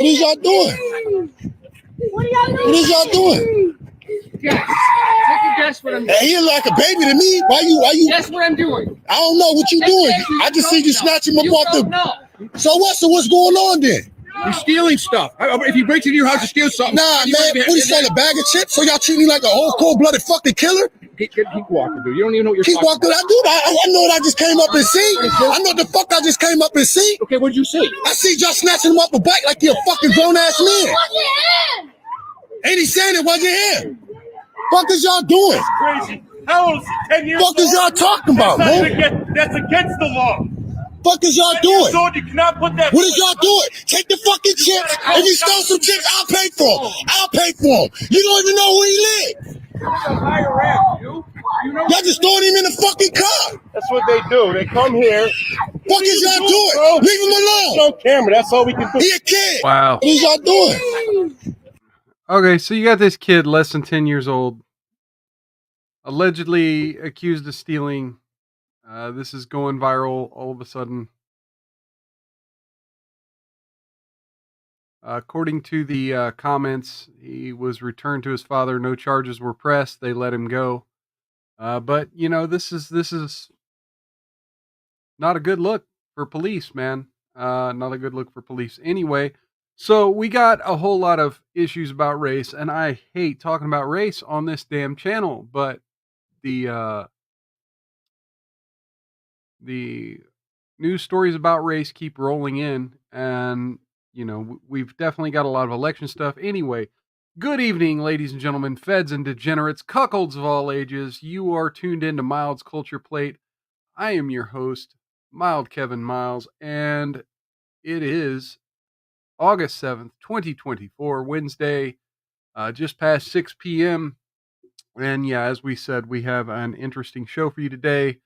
What is y'all doing? What is y'all doing? Guess. Take a guess what I'm doing. Hey, he like a baby to me. Why you? Guess what I'm doing. I don't know what you doing. I just see you snatch him up off the. So what? So what's going on then? You're stealing stuff. If he breaks into your house to steal something. Nah, man. What is that? A bag of chips? So y'all treat me like a whole cold-blooded fucking killer? Keep walking, dude. You don't even know what you're Keep talking walking. about. I know what I just came up and see. I know the fuck I just came up and see. Okay, what did you see? I see y'all snatching him up a bike like you're a fucking grown-ass man. Ain't he saying it wasn't him? Fuck is y'all doing? Crazy. How old is he? 10 years old? Fuck is y'all talking about, man? That's against the law. Fuck is y'all doing? You cannot put that. What is y'all doing? Take the fucking chips. If you stole some chips, I'll pay for them. I'll pay for them. You don't even know where he lives. Y'all just throwing him in the fucking car. That's what they do. They come here. Fuck is y'all doing? Leave him alone. On camera. That's all we can do. He a kid. Wow. What is y'all doing? Okay, so you got this kid less than 10 years old, allegedly accused of stealing. This is going viral all of a sudden. According to the comments, he was returned to his father. No charges were pressed. They let him go. But you know, this is not a good look for police, man. Not a good look for police. Anyway, so we got a whole lot of issues about race, and I hate talking about race on this damn channel, but the news stories about race keep rolling in, and you know, we've definitely got a lot of election stuff. Anyway, good evening, ladies and gentlemen, feds and degenerates, cuckolds of all ages. You are tuned into Mild's Culture Plate. I am your host, Mild Kevin Miles, and it is August 7th, 2024, Wednesday, just past 6 p.m. And yeah, as we said, we have an interesting show for you today.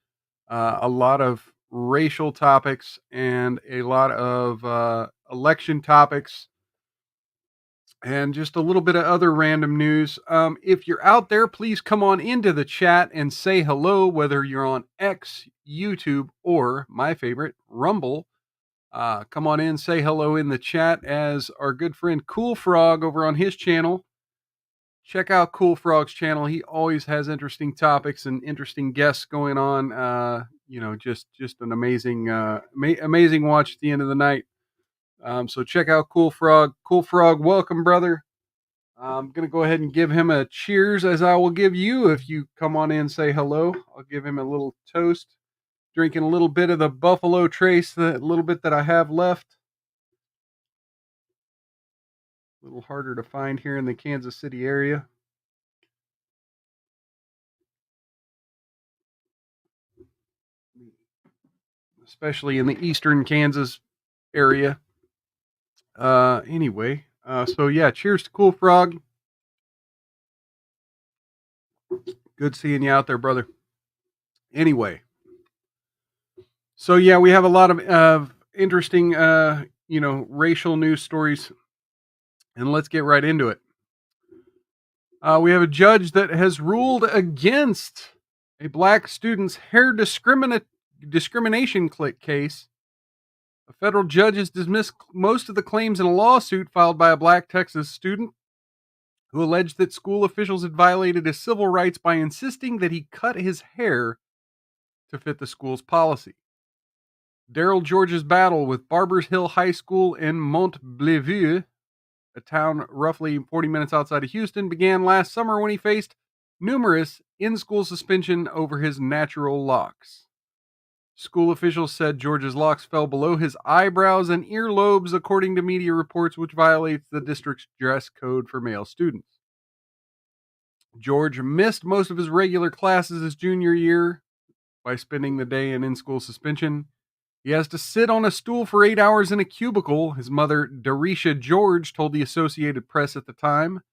A lot of racial topics and a lot of election topics and just a little bit of other random news. If you're out there, please come on into the chat and say hello, whether you're on X, YouTube, or my favorite, Rumble. Come on in, say hello in the chat, as our good friend Cool Frog over on his channel. Check out Cool Frog's channel. He always has interesting topics and interesting guests going on. You know, just an amazing, amazing watch at the end of the night. So check out Cool Frog. Cool Frog, welcome, brother. I'm going to go ahead and give him a cheers, as I will give you if you come on in and say hello. I'll give him a little toast. Drinking a little bit of the Buffalo Trace, the little bit that I have left. A little harder to find here in the Kansas City area. Especially in the eastern Kansas area. Anyway, so yeah, cheers to Cool Frog. Good seeing you out there, brother. Anyway, so yeah, we have a lot of interesting, you know, racial news stories, and let's get right into it. We have a judge that has ruled against a black student's hair discrimination case. A federal judge has dismissed most of the claims in a lawsuit filed by a black Texas student who alleged that school officials had violated his civil rights by insisting that he cut his hair to fit the school's policy. Daryl George's battle with Barbers Hill High School in Mont-Belvieu, a town roughly 40 minutes outside of Houston, began last summer when he faced numerous in-school suspension over his natural locks. School officials said George's locks fell below his eyebrows and earlobes, according to media reports, which violates the district's dress code for male students. George missed most of his regular classes his junior year by spending the day in in-school suspension. He has to sit on a stool for 8 hours in a cubicle, his mother, Darisha George, told the Associated Press at the time.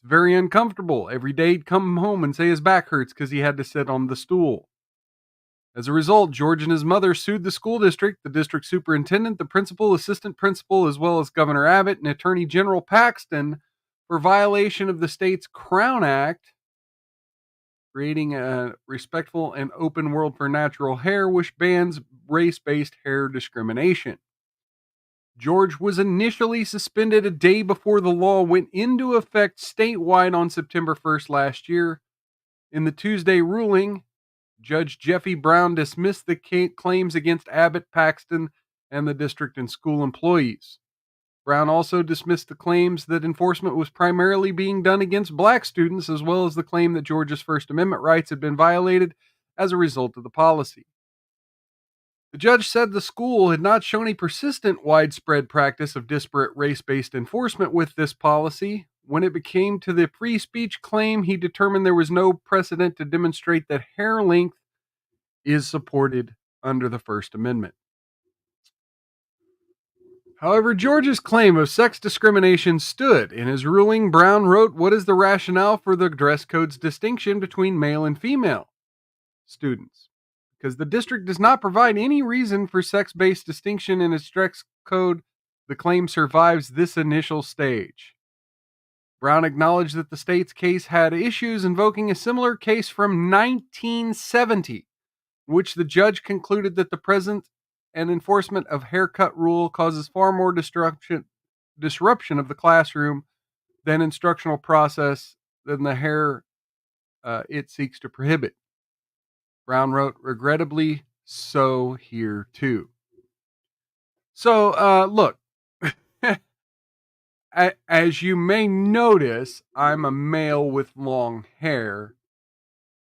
It's very uncomfortable. Every day he'd come home and say his back hurts because he had to sit on the stool. As a result, George and his mother sued the school district, the district superintendent, the principal, assistant principal, as well as Governor Abbott and Attorney General Paxton for violation of the state's Crown Act, creating a respectful and open world for natural hair, which bans race-based hair discrimination. George was initially suspended a day before the law went into effect statewide on September 1st last year. In the Tuesday ruling, Judge Jeffy Brown dismissed the claims against Abbott, Paxton, and the district and school employees. Brown also dismissed the claims that enforcement was primarily being done against black students, as well as the claim that Georgia's First Amendment rights had been violated as a result of the policy. The judge said the school had not shown a persistent, widespread practice of disparate race-based enforcement with this policy. When it came to the free speech claim, he determined there was no precedent to demonstrate that hair length is supported under the First Amendment. However, George's claim of sex discrimination stood. In his ruling, Brown wrote, "What is the rationale for the dress code's distinction between male and female students? Because the district does not provide any reason for sex-based distinction in its dress code, the claim survives this initial stage." Brown acknowledged that the state's case had issues, invoking a similar case from 1970, in which the judge concluded that the present and enforcement of haircut rule causes far more disruption of the classroom than instructional process than the hair it seeks to prohibit. Brown wrote, "Regrettably, so here too." So, look, as you may notice, I'm a male with long hair.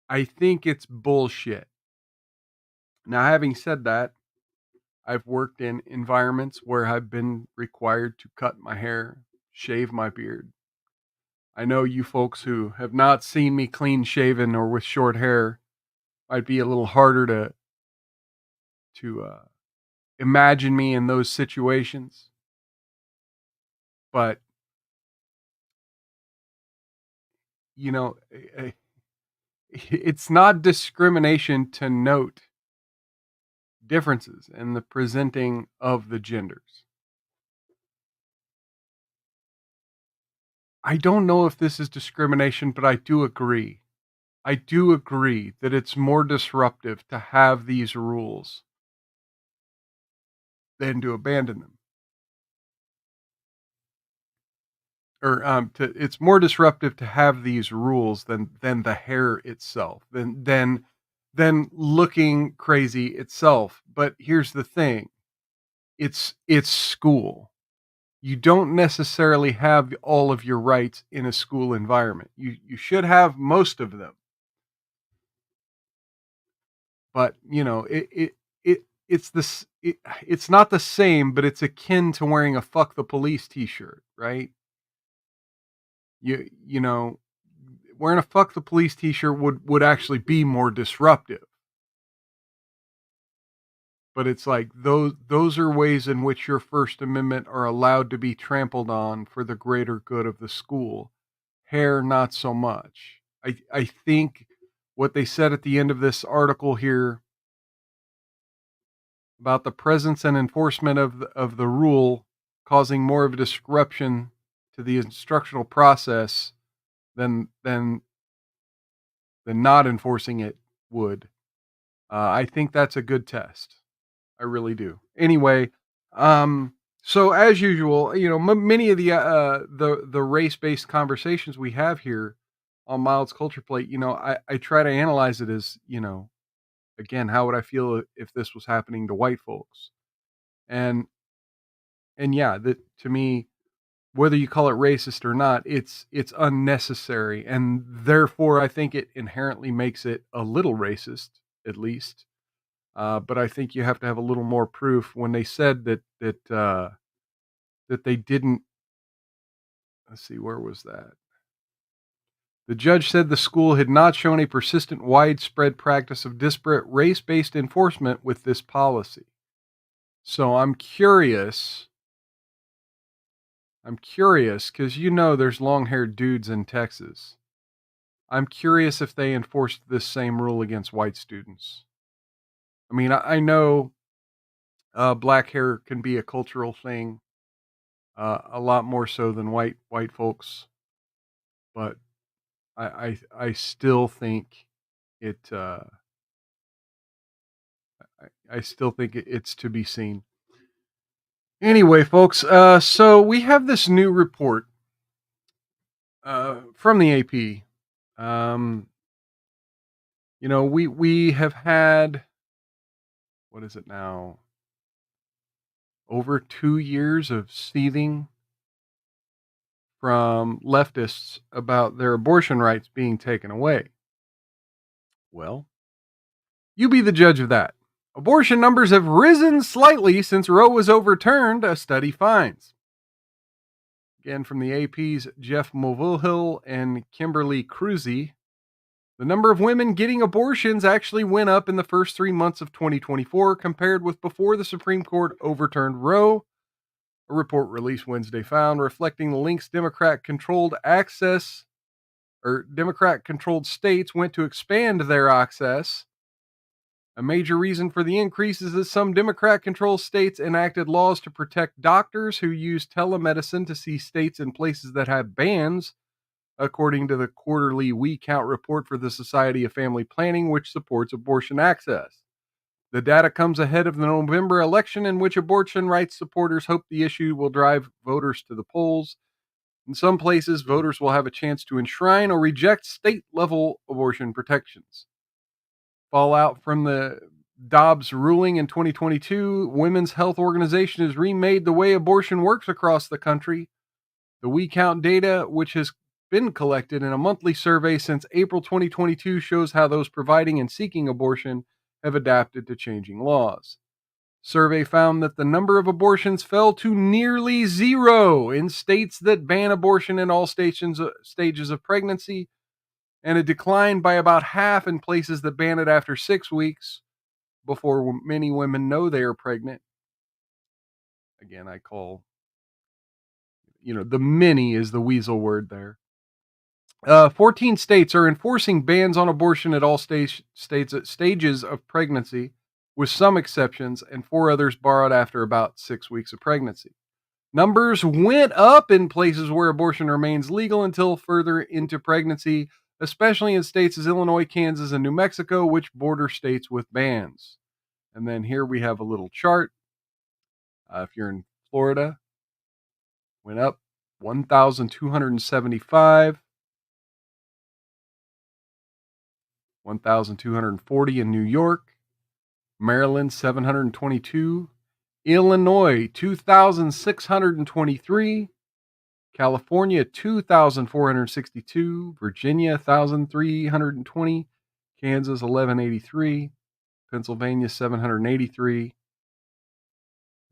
I think it's bullshit. Now, having said that, I've worked in environments where I've been required to cut my hair, shave my beard. I know you folks who have not seen me clean shaven or with short hair might be a little harder to imagine me in those situations. But, you know, it's not discrimination to note differences in the presenting of the genders. I don't know if this is discrimination, but I do agree. I do agree that it's more disruptive to have these rules than to abandon them. Or it's more disruptive to have these rules than the hair itself, than looking crazy itself. But here's the thing. It's school. You don't necessarily have all of your rights in a school environment. You should have most of them. But, you know, it's not the same, but it's akin to wearing a "fuck the police" t-shirt, right? You know, wearing a "fuck the police" t-shirt would actually be more disruptive. But it's like those are ways in which your First Amendment are allowed to be trampled on for the greater good of the school. Hair, not so much. I think what they said at the end of this article here about the presence and enforcement of the rule causing more of a disruption to the instructional process than not enforcing it would. I think that's a good test. I really do. Anyway, so as usual, you know, many of the race-based conversations we have here on Mild's Culture Plate, you know, I try to analyze it as, you know, again, how would I feel if this was happening to white folks? And yeah, that to me, whether you call it racist or not, it's unnecessary, and therefore I think it inherently makes it a little racist, at least. But I think you have to have a little more proof. When they said that they didn't, let's see, where was that? The judge said the school had not shown a persistent, widespread practice of disparate race-based enforcement with this policy. So I'm curious because you know there's long-haired dudes in Texas. I'm curious if they enforced this same rule against white students. I mean, I know black hair can be a cultural thing, a lot more so than white folks, but I still think it. I still think it's to be seen. Anyway, folks, so we have this new report from the AP. We have had, what is it now? Over 2 years of seething from leftists about their abortion rights being taken away. Well, you be the judge of that. Abortion numbers have risen slightly since Roe was overturned, a study finds. Again, from the AP's Jeff Mulvihill and Kimberly Cruzy, the number of women getting abortions actually went up in the first 3 months of 2024 compared with before the Supreme Court overturned Roe. A report released Wednesday found, reflecting the links Democrat-controlled states went to expand their access. A major reason for the increase is that some Democrat-controlled states enacted laws to protect doctors who use telemedicine to see states and places that have bans, according to the quarterly We Count report for the Society of Family Planning, which supports abortion access. The data comes ahead of the November election, in which abortion rights supporters hope the issue will drive voters to the polls. In some places, voters will have a chance to enshrine or reject state-level abortion protections. Fallout from the Dobbs ruling in 2022, Women's Health Organization has remade the way abortion works across the country. The We Count data, which has been collected in a monthly survey since April 2022, shows how those providing and seeking abortion have adapted to changing laws. Survey found that the number of abortions fell to nearly zero in states that ban abortion in all stages of pregnancy, and it declined by about half in places that ban it after 6 weeks before many women know they are pregnant. Again, I call, the many is the weasel word there. 14 states are enforcing bans on abortion at all stages of pregnancy, with some exceptions, and 4 others borrowed after about 6 weeks of pregnancy. Numbers went up in places where abortion remains legal until further into pregnancy, especially in states as Illinois, Kansas, and New Mexico, which border states with bans. And then here we have a little chart. If you're in Florida, went up 1,275. 1,240 in New York, Maryland 722, Illinois 2,623, California 2,462, Virginia 1,320, Kansas 1,183, Pennsylvania 783.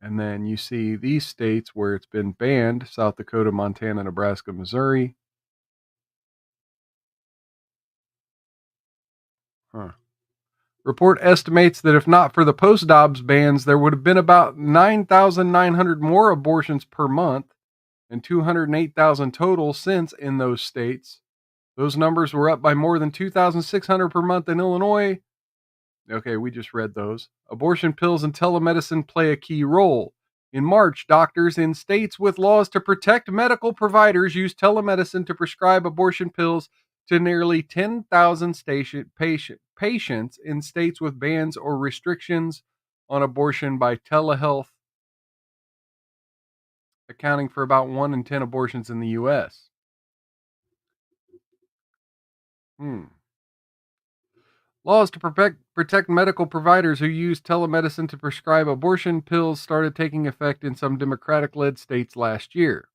And then you see these states where it's been banned: South Dakota, Montana, Nebraska, Missouri. Report estimates that if not for the post-Dobbs bans, there would have been about 9,900 more abortions per month and 208,000 total since in those states. Those numbers were up by more than 2,600 per month in Illinois. Okay, we just read those. Abortion pills and telemedicine play a key role. In March, doctors in states with laws to protect medical providers used telemedicine to prescribe abortion pills to nearly 10,000 patients in states with bans or restrictions on abortion by telehealth, accounting for about 1 in 10 abortions in the U.S. Laws to protect medical providers who use telemedicine to prescribe abortion pills started taking effect in some Democratic-led states last year.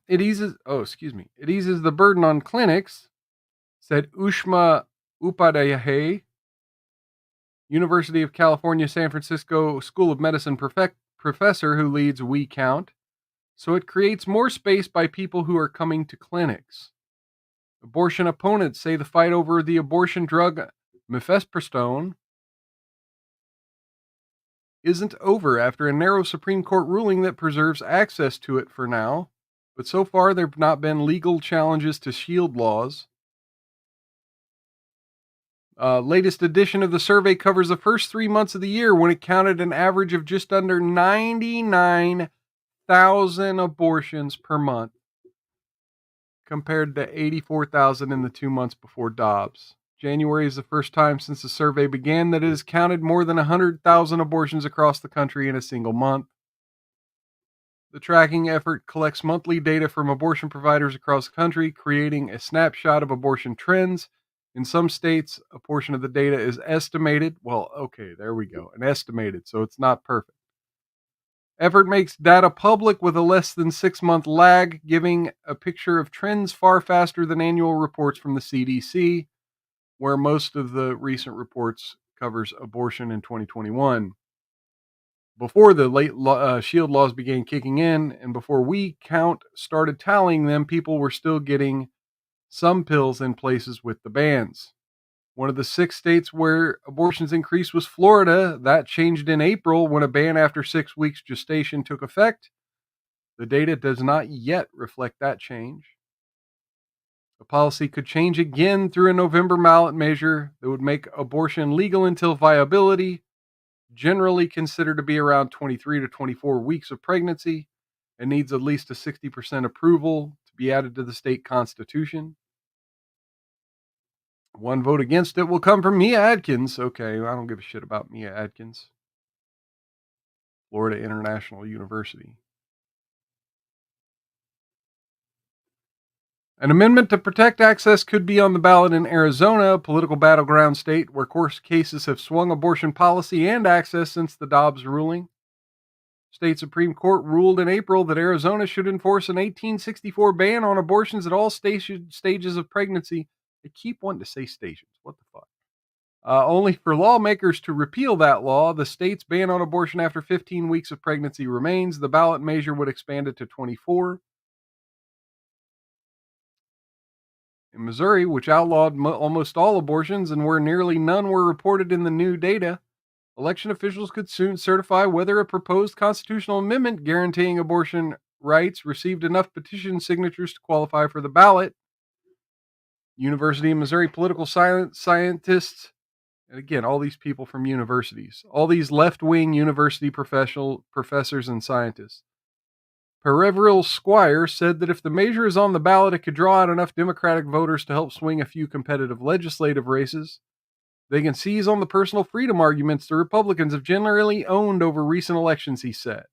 It eases the burden on clinics, said Ushma Upadhyay, University of California, San Francisco School of Medicine professor who leads We Count. So it creates more space by people who are coming to clinics. Abortion opponents say the fight over the abortion drug mifepristone isn't over after a narrow Supreme Court ruling that preserves access to it for now. But so far, there have not been legal challenges to shield laws. Latest edition of the survey covers the first 3 months of the year, when it counted an average of just under 99,000 abortions per month, compared to 84,000 in the 2 months before Dobbs. January is the first time since the survey began that it has counted more than 100,000 abortions across the country in a single month. The tracking effort collects monthly data from abortion providers across the country, creating a snapshot of abortion trends. In some states, a portion of the data is estimated. Well, okay, there we go. An estimated, so it's not perfect. Effort makes data public with a less than 6-month lag, giving a picture of trends far faster than annual reports from the CDC, where most of the recent reports covers abortion in 2021. Before the late shield laws began kicking in, and before we started tallying them, people were still getting some pills in places with the bans. One of the 6 states where abortions increased was Florida. That changed in April when a ban after 6 weeks gestation took effect. The data does not yet reflect that change. The policy could change again through a November ballot measure that would make abortion legal until viability, generally considered to be around 23 to 24 weeks of pregnancy, and needs at least a 60% approval to be added to the state constitution. One vote against it will come from Mia Adkins. Okay, I don't give a shit about Mia Adkins. Florida International University. An amendment to protect access could be on the ballot in Arizona, a political battleground state where court cases have swung abortion policy and access since the Dobbs ruling. State Supreme Court ruled in April that Arizona should enforce an 1864 ban on abortions at all stages of pregnancy. I keep wanting to say stations. What the fuck? Only for lawmakers to repeal that law. The state's ban on abortion after 15 weeks of pregnancy remains. The ballot measure would expand it to 24. In Missouri, which outlawed almost all abortions and where nearly none were reported in the new data, election officials could soon certify whether a proposed constitutional amendment guaranteeing abortion rights received enough petition signatures to qualify for the ballot. University of Missouri political scientists, and again, all these people from universities, all these left-wing university professors and scientists. Perevril Squire said that if the measure is on the ballot, it could draw out enough Democratic voters to help swing a few competitive legislative races. They can seize on the personal freedom arguments the Republicans have generally owned over recent elections, he said.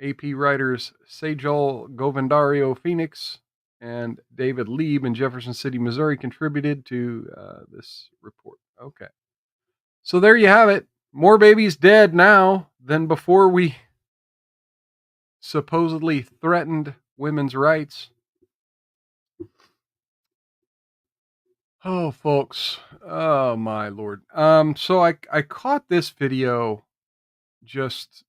AP writers Sejal Govindario Phoenix and David Lieb in Jefferson City, Missouri contributed to this report. Okay. So there you have it. More babies dead now than before we supposedly threatened women's rights. Oh, folks. Oh, my Lord. So I caught this video just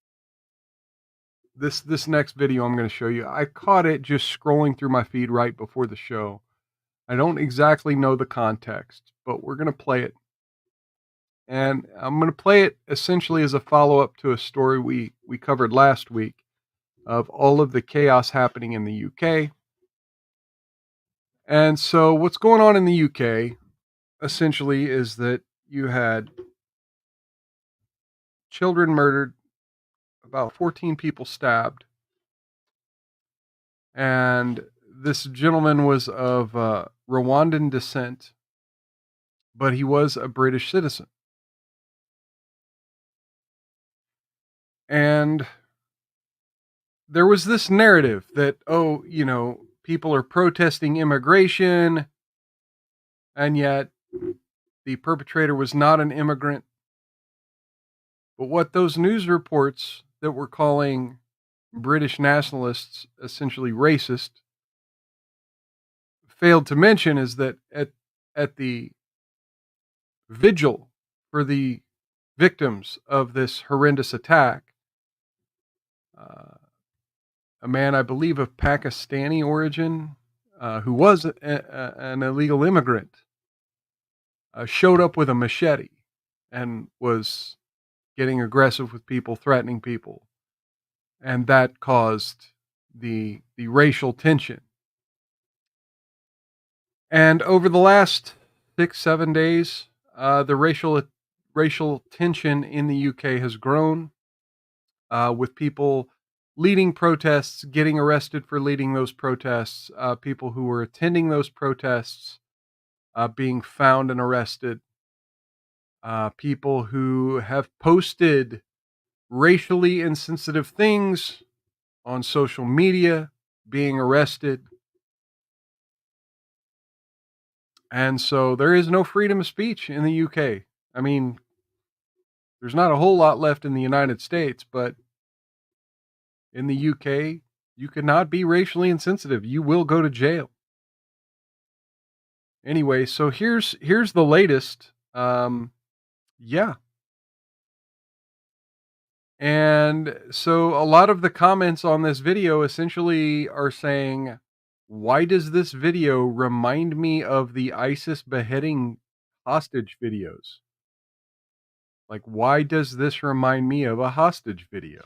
this next video I'm going to show you. I caught it just scrolling through my feed right before the show. I don't exactly know the context, but we're going to play it. And I'm going to play it essentially as a follow-up to a story we covered last week of all of the chaos happening in the UK. And so what's going on in the UK essentially is that you had children murdered, about 14 people stabbed, and this gentleman was of Rwandan descent, but he was a British citizen. And there was this narrative that, oh, you know, people are protesting immigration, and yet the perpetrator was not an immigrant. But what those news reports that were calling British nationalists essentially racist failed to mention is that at the vigil for the victims of this horrendous attack, a man, I believe, of Pakistani origin, who was an illegal immigrant, showed up with a machete and was getting aggressive with people, threatening people. And that caused the racial tension. And over the last 6-7 days, the racial tension in the UK has grown, with people leading protests, getting arrested for leading those protests, people who were attending those protests being found and arrested. People who have posted racially insensitive things on social media being arrested. And so there is no freedom of speech in the UK. I mean, there's not a whole lot left in the United States, but in the UK, you cannot be racially insensitive. You will go to jail. Anyway, so here's the latest. Yeah. And so a lot of the comments on this video essentially are saying, why does this video remind me of the ISIS beheading hostage videos? Like, why does this remind me of a hostage video?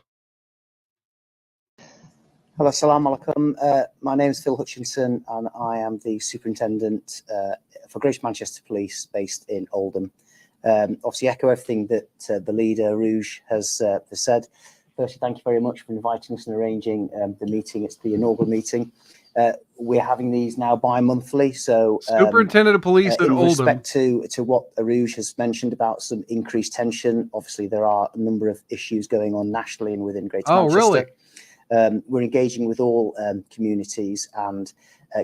Hello, assalamu alaikum. My name is Phil Hutchinson, and I am the superintendent for Greater Manchester Police based in Oldham. Obviously, echo everything that the leader, Rouge, has said. Firstly, thank you very much for inviting us and arranging the meeting. It's the inaugural meeting. We're having these now bi-monthly, so Superintendent of Police at in Oldham. respect to what Rouge has mentioned about some increased tension, obviously there are a number of issues going on nationally and within Greater Manchester. Really? We're engaging with all communities, and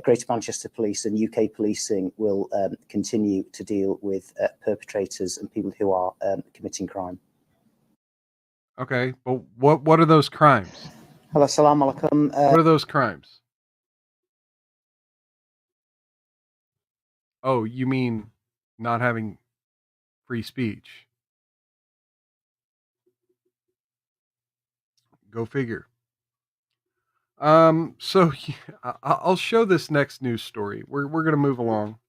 Greater Manchester Police and UK policing will continue to deal with perpetrators and people who are committing crime. Okay, but what are those crimes? Hello, assalamu alaikum. What are those crimes? Oh, you mean not having free speech? Go figure. So I'll show this next news story. We're going to move along.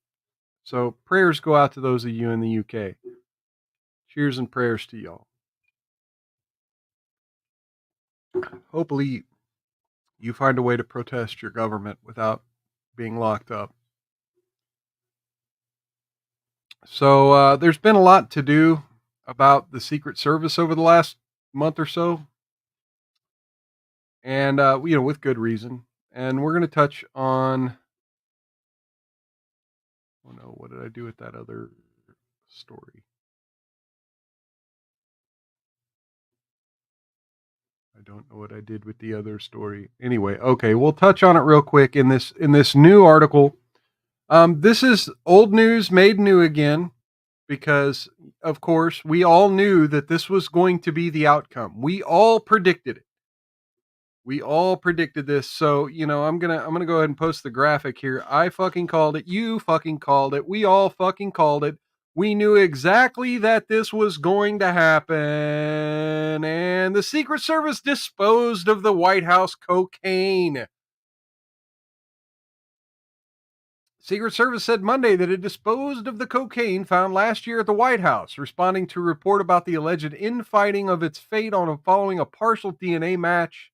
So prayers go out to those of you in the UK. Cheers and prayers to y'all. Hopefully you find a way to protest your government without being locked up. So there's been a lot to do about the Secret Service over the last month or so. And, with good reason. And we're going to touch on, oh no, what did I do with that other story? I don't know what I did with the other story. Anyway, okay, we'll touch on it real quick in this new article. This is old news made new again, because of course we all knew that this was going to be the outcome. We all predicted it. We all predicted this. So, I'm going to go ahead and post the graphic here. I fucking called it. You fucking called it. We all fucking called it. We knew exactly that this was going to happen. And the Secret Service disposed of the White House cocaine. Secret Service said Monday that it disposed of the cocaine found last year at the White House, responding to a report about the alleged infighting of its fate following a partial DNA match.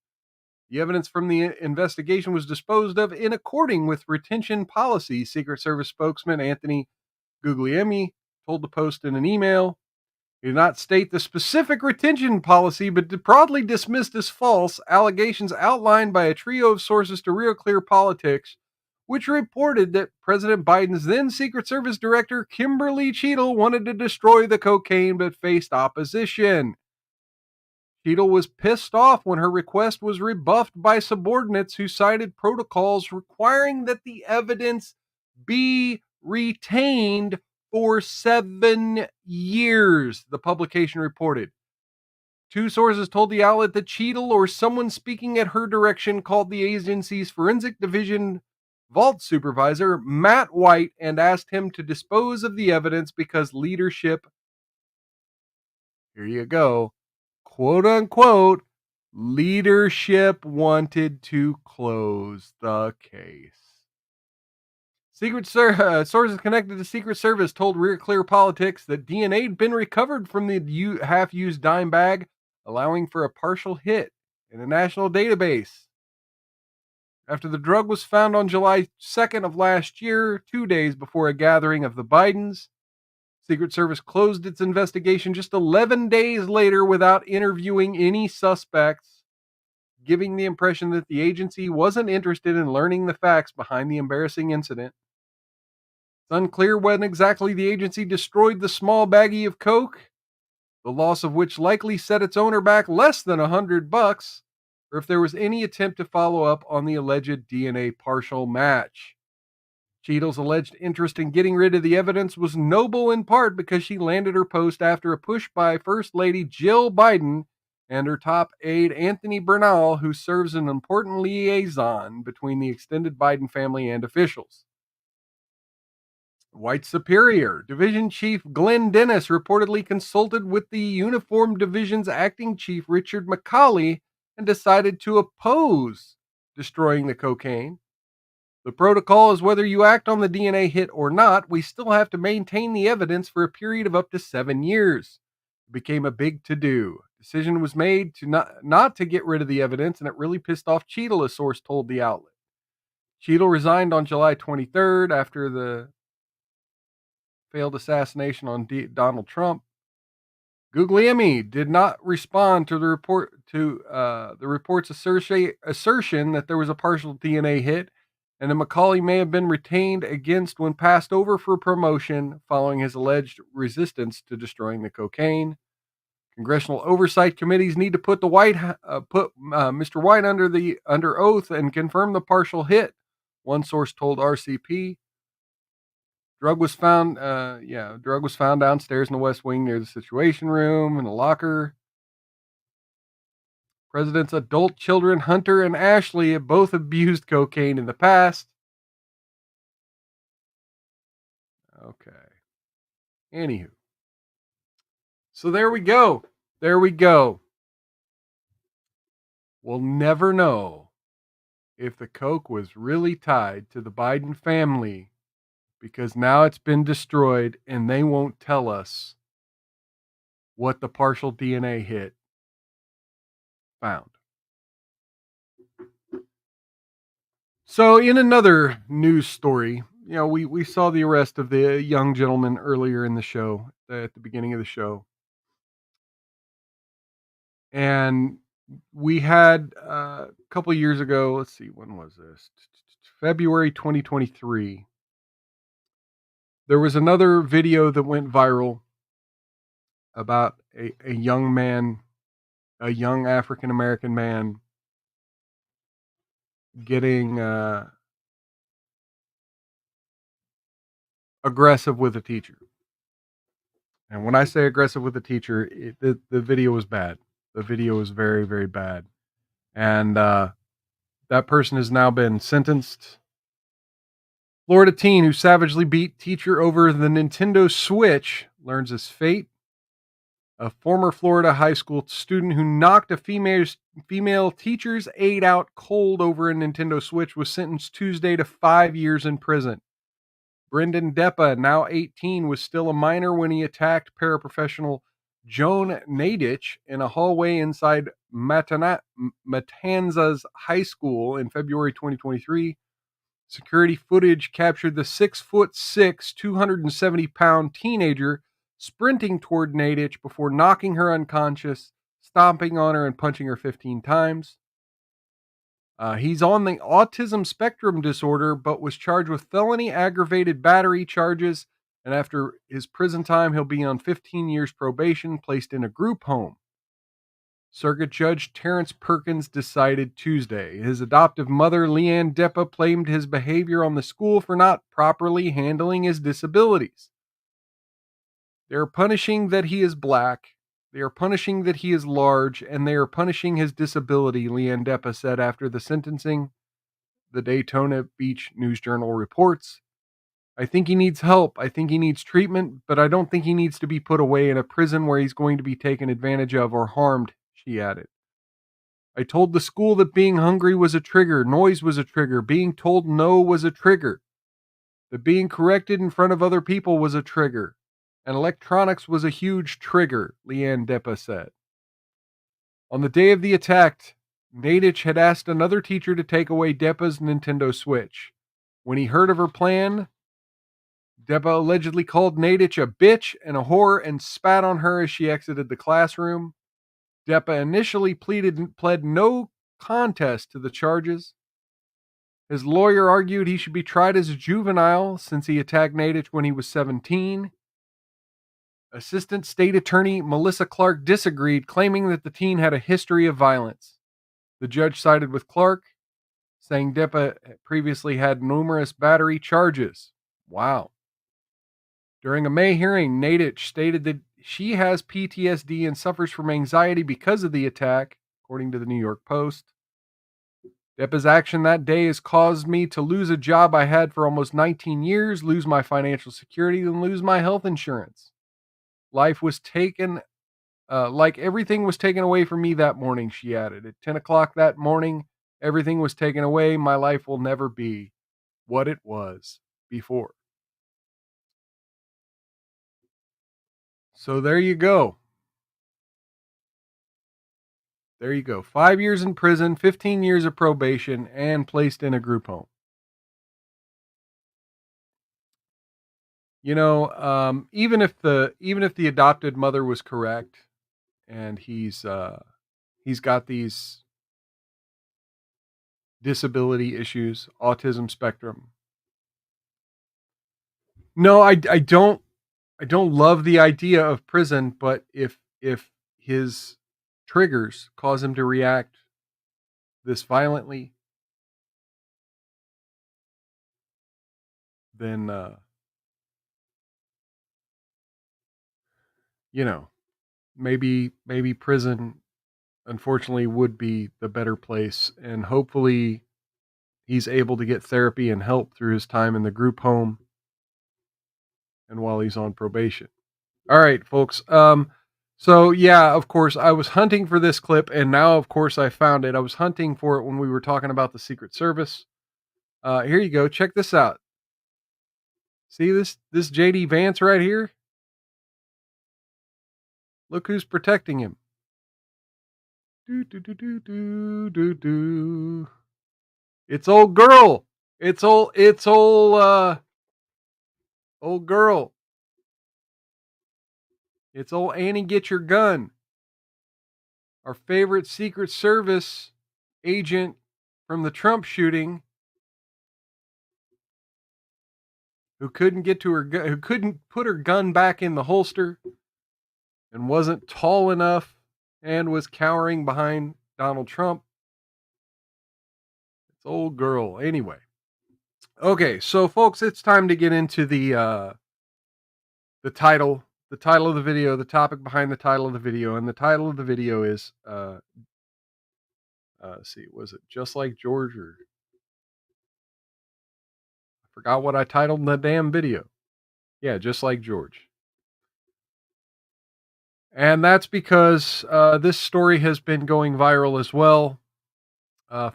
The evidence from the investigation was disposed of in accordance with retention policy, Secret Service spokesman Anthony Guglielmi told the Post in an email. He did not state the specific retention policy, but broadly dismissed as false allegations outlined by a trio of sources to Real Clear Politics, which reported that President Biden's then Secret Service Director, Kimberly Cheadle, wanted to destroy the cocaine but faced opposition. Cheadle was pissed off when her request was rebuffed by subordinates who cited protocols requiring that the evidence be retained for 7 years, the publication reported. Two sources told the outlet that Cheadle or someone speaking at her direction called the agency's forensic division vault supervisor, Matt White, and asked him to dispose of the evidence because leadership, here you go, quote unquote, leadership wanted to close the case. Sources connected to Secret Service told Real Clear Politics that DNA had been recovered from the half-used dime bag, allowing for a partial hit in a national database. After the drug was found on July 2nd of last year, 2 days before a gathering of the Bidens, Secret Service closed its investigation just 11 days later without interviewing any suspects, giving the impression that the agency wasn't interested in learning the facts behind the embarrassing incident. It's unclear when exactly the agency destroyed the small baggie of coke, the loss of which likely set its owner back less than $100, or if there was any attempt to follow up on the alleged DNA partial match. Cheadle's alleged interest in getting rid of the evidence was noble in part because she landed her post after a push by First Lady Jill Biden and her top aide Anthony Bernal, who serves an important liaison between the extended Biden family and officials. White Superior Division Chief Glenn Dennis reportedly consulted with the Uniform Division's acting chief Richard McCauley and decided to oppose destroying the cocaine. The protocol is whether you act on the DNA hit or not, we still have to maintain the evidence for a period of up to 7 years. It became a big to-do. Decision was made to not to get rid of the evidence, and it really pissed off Cheadle, a source told the outlet. Cheadle resigned on July 23rd after the failed assassination on Donald Trump. Guglielmi did not respond to the report's assertion that there was a partial DNA hit, and that McCauley may have been retained against when passed over for promotion following his alleged resistance to destroying the cocaine. Congressional oversight committees need to put Mr. White under oath and confirm the partial hit, one source told RCP. Drug was found downstairs in the West Wing near the Situation Room in a locker. President's adult children, Hunter and Ashley, have both abused cocaine in the past. Okay. Anywho. So there we go. We'll never know if the coke was really tied to the Biden family, because now it's been destroyed and they won't tell us what the partial DNA hit found. So in another news story, we saw the arrest of the young gentleman earlier in the show, at the beginning of the show. And we had a couple of years ago, let's see, when was this? February 2023. There was another video that went viral about a young man, a young African-American man getting aggressive with a teacher. And when I say aggressive with a teacher, the video was bad. The video was very, very bad. And that person has now been sentenced. Florida teen who savagely beat teacher over the Nintendo Switch learns his fate. A former Florida high school student who knocked a female teacher's aide out cold over a Nintendo Switch was sentenced Tuesday to 5 years in prison. Brendan Deppa, now 18, was still a minor when he attacked paraprofessional Joan Nadich in a hallway inside Matanzas High School in February 2023. Security footage captured the 6'6", 270-pound teenager sprinting toward Nadich before knocking her unconscious, stomping on her, and punching her 15 times. He's on the autism spectrum disorder, but was charged with felony aggravated battery charges, and after his prison time, he'll be on 15 years probation, placed in a group home. Circuit Judge Terrence Perkins decided Tuesday. His adoptive mother, Leanne Deppa, blamed his behavior on the school for not properly handling his disabilities. They're punishing that he is black. They are punishing that he is large, and they are punishing his disability, Leanne Deppa said after the sentencing, the Daytona Beach News Journal reports. I think he needs help. I think he needs treatment, but I don't think he needs to be put away in a prison where he's going to be taken advantage of or harmed, she added. I told the school that being hungry was a trigger, noise was a trigger, being told no was a trigger, that being corrected in front of other people was a trigger, and electronics was a huge trigger, Leanne Deppa said. On the day of the attack, Nadich had asked another teacher to take away Deppa's Nintendo Switch. When he heard of her plan, Deppa allegedly called Nadich a bitch and a whore and spat on her as she exited the classroom. Deppa initially pled no contest to the charges. His lawyer argued he should be tried as a juvenile since he attacked Nadich when he was 17. Assistant State Attorney Melissa Clark disagreed, claiming that the teen had a history of violence. The judge sided with Clark, saying Depa previously had numerous battery charges. Wow. During a May hearing, Nadich stated that she has PTSD and suffers from anxiety because of the attack, according to the New York Post. Depa's action that day has caused me to lose a job I had for almost 19 years, lose my financial security, and lose my health insurance. Life was taken, like everything was taken away from me that morning, she added. At 10 o'clock that morning, everything was taken away. My life will never be what it was before. So there you go. There you go. 5 years in prison, 15 years of probation, and placed in a group home. You know, even if the adopted mother was correct, and he's got these disability issues, autism spectrum. No, I don't love the idea of prison, but if his triggers cause him to react this violently, then you know, maybe prison unfortunately would be the better place, and hopefully he's able to get therapy and help through his time in the group home and while he's on probation. All right, folks. So yeah, of course, I was hunting for this clip, and now, of course, I found it. I was hunting for it when we were talking about the Secret Service. Here you go. Check this out. See this JD Vance right here? Look who's protecting him. It's old girl. It's old girl. It's old Annie Get Your Gun. Our favorite Secret Service agent from the Trump shooting, who couldn't get to her who couldn't put her gun back in the holster and wasn't tall enough and was cowering behind Donald Trump. It's old girl. Anyway. Okay, so folks, it's time to get into the title of the video, the topic behind the title of the video, and the title of the video is see, was it Just Like George, or I forgot what I titled the damn video. Yeah, Just Like George. And that's because this story has been going viral as well.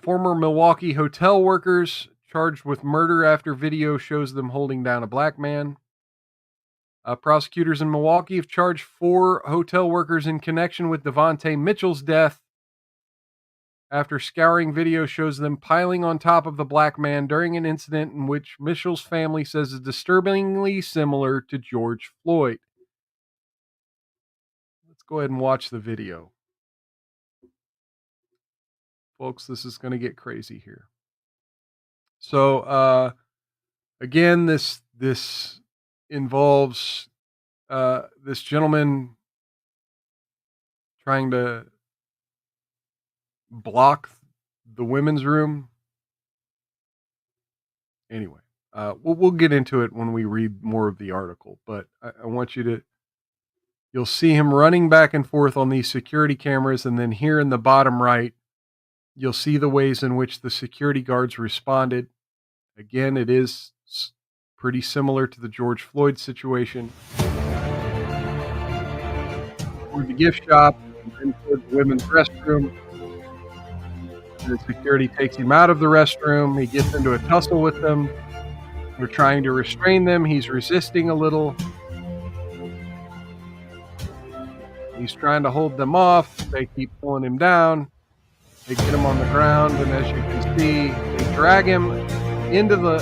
Former Milwaukee hotel workers charged with murder after video shows them holding down a black man. Prosecutors in Milwaukee have charged 4 hotel workers in connection with Devontae Mitchell's death after scouring video shows them piling on top of the black man during an incident in which Mitchell's family says is disturbingly similar to George Floyd. Let's go ahead and watch the video. Folks, this is going to get crazy here. So, again, this involves this gentleman trying to block the women's room. Anyway, we'll get into it when we read more of the article, but I want you'll see him running back and forth on these security cameras, and then here in the bottom right, you'll see the ways in which the security guards responded. Again, it is pretty similar to the George Floyd situation. Toward the gift shop, and then toward the women's restroom. The security takes him out of the restroom. He gets into a tussle with them. They're trying to restrain them. He's resisting a little. He's trying to hold them off. They keep pulling him down. They get him on the ground, and as you can see, they drag him into the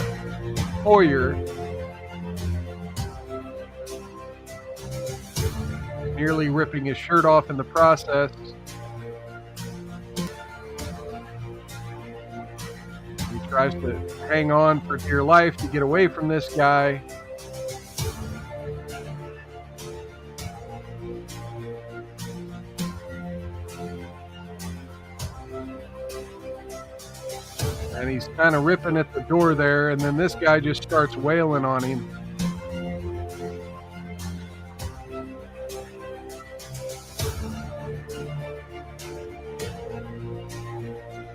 foyer, nearly ripping his shirt off in the process. He tries to hang on for dear life to get away from this guy. And he's kind of ripping at the door there, and then this guy just starts wailing on him.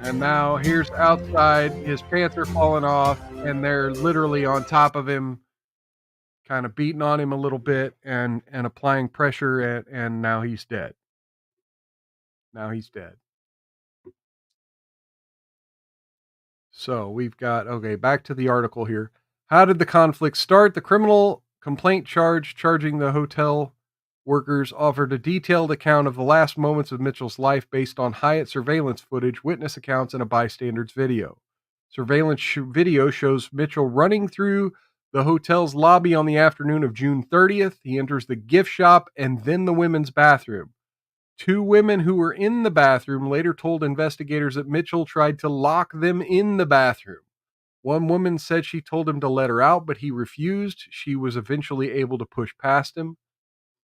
And now here's outside, his pants are falling off, and they're literally on top of him, kind of beating on him a little bit and applying pressure, and now he's dead. Now he's dead. So we've got, okay, back to the article here. How did the conflict start? The criminal complaint charge charging the hotel workers offered a detailed account of the last moments of Mitchell's life based on Hyatt surveillance footage, witness accounts, and a bystander's video. Surveillance video shows Mitchell running through the hotel's lobby on the afternoon of June 30th. He enters the gift shop and then the women's bathroom. Two women who were in the bathroom later told investigators that Mitchell tried to lock them in the bathroom. One woman said she told him to let her out, but he refused. She was eventually able to push past him.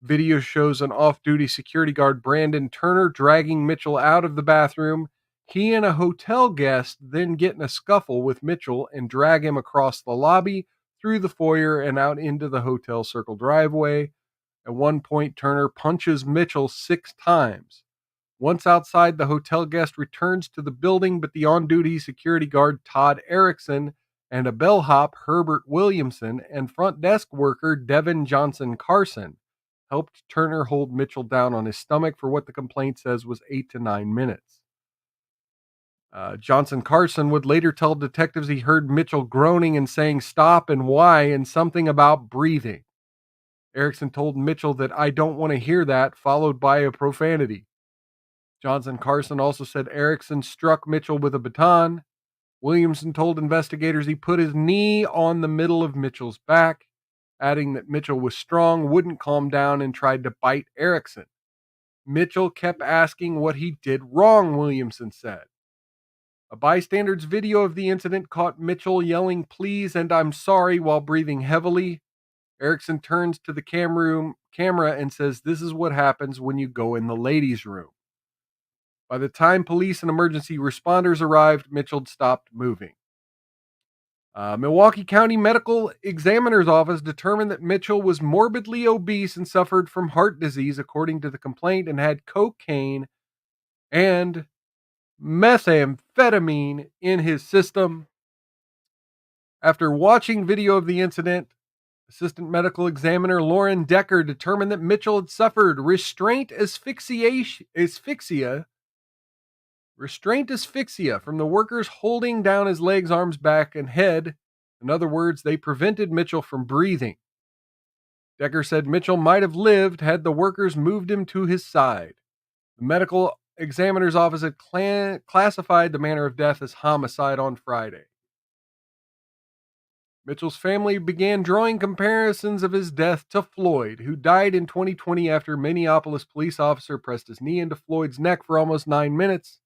Video shows an off-duty security guard, Brandon Turner, dragging Mitchell out of the bathroom. He and a hotel guest then get in a scuffle with Mitchell and drag him across the lobby, through the foyer, and out into the hotel circle driveway. At one point, Turner punches Mitchell 6 times. Once outside, the hotel guest returns to the building, but the on-duty security guard, Todd Erickson, and a bellhop, Herbert Williamson, and front desk worker, Devin Johnson Carson, helped Turner hold Mitchell down on his stomach for what the complaint says was 8 to 9 minutes. Johnson Carson would later tell detectives he heard Mitchell groaning and saying stop and why and something about breathing. Erickson told Mitchell that I don't want to hear that, followed by a profanity. Johnson Carson also said Erickson struck Mitchell with a baton. Williamson told investigators he put his knee on the middle of Mitchell's back, adding that Mitchell was strong, wouldn't calm down, and tried to bite Erickson. Mitchell kept asking what he did wrong, Williamson said. A bystander's video of the incident caught Mitchell yelling please and I'm sorry while breathing heavily. Erickson turns to the camera and says, this is what happens when you go in the ladies' room. By the time police and emergency responders arrived, Mitchell stopped moving. Milwaukee County Medical Examiner's Office determined that Mitchell was morbidly obese and suffered from heart disease, according to the complaint, and had cocaine and methamphetamine in his system. After watching video of the incident, Assistant Medical Examiner Lauren Decker determined that Mitchell had suffered restraint asphyxia from the workers holding down his legs, arms, back, and head. In other words, they prevented Mitchell from breathing. Decker said Mitchell might have lived had the workers moved him to his side. The medical examiner's office had classified the manner of death as homicide on Friday. Mitchell's family began drawing comparisons of his death to Floyd, who died in 2020 after a Minneapolis police officer pressed his knee into Floyd's neck for almost 9 minutes.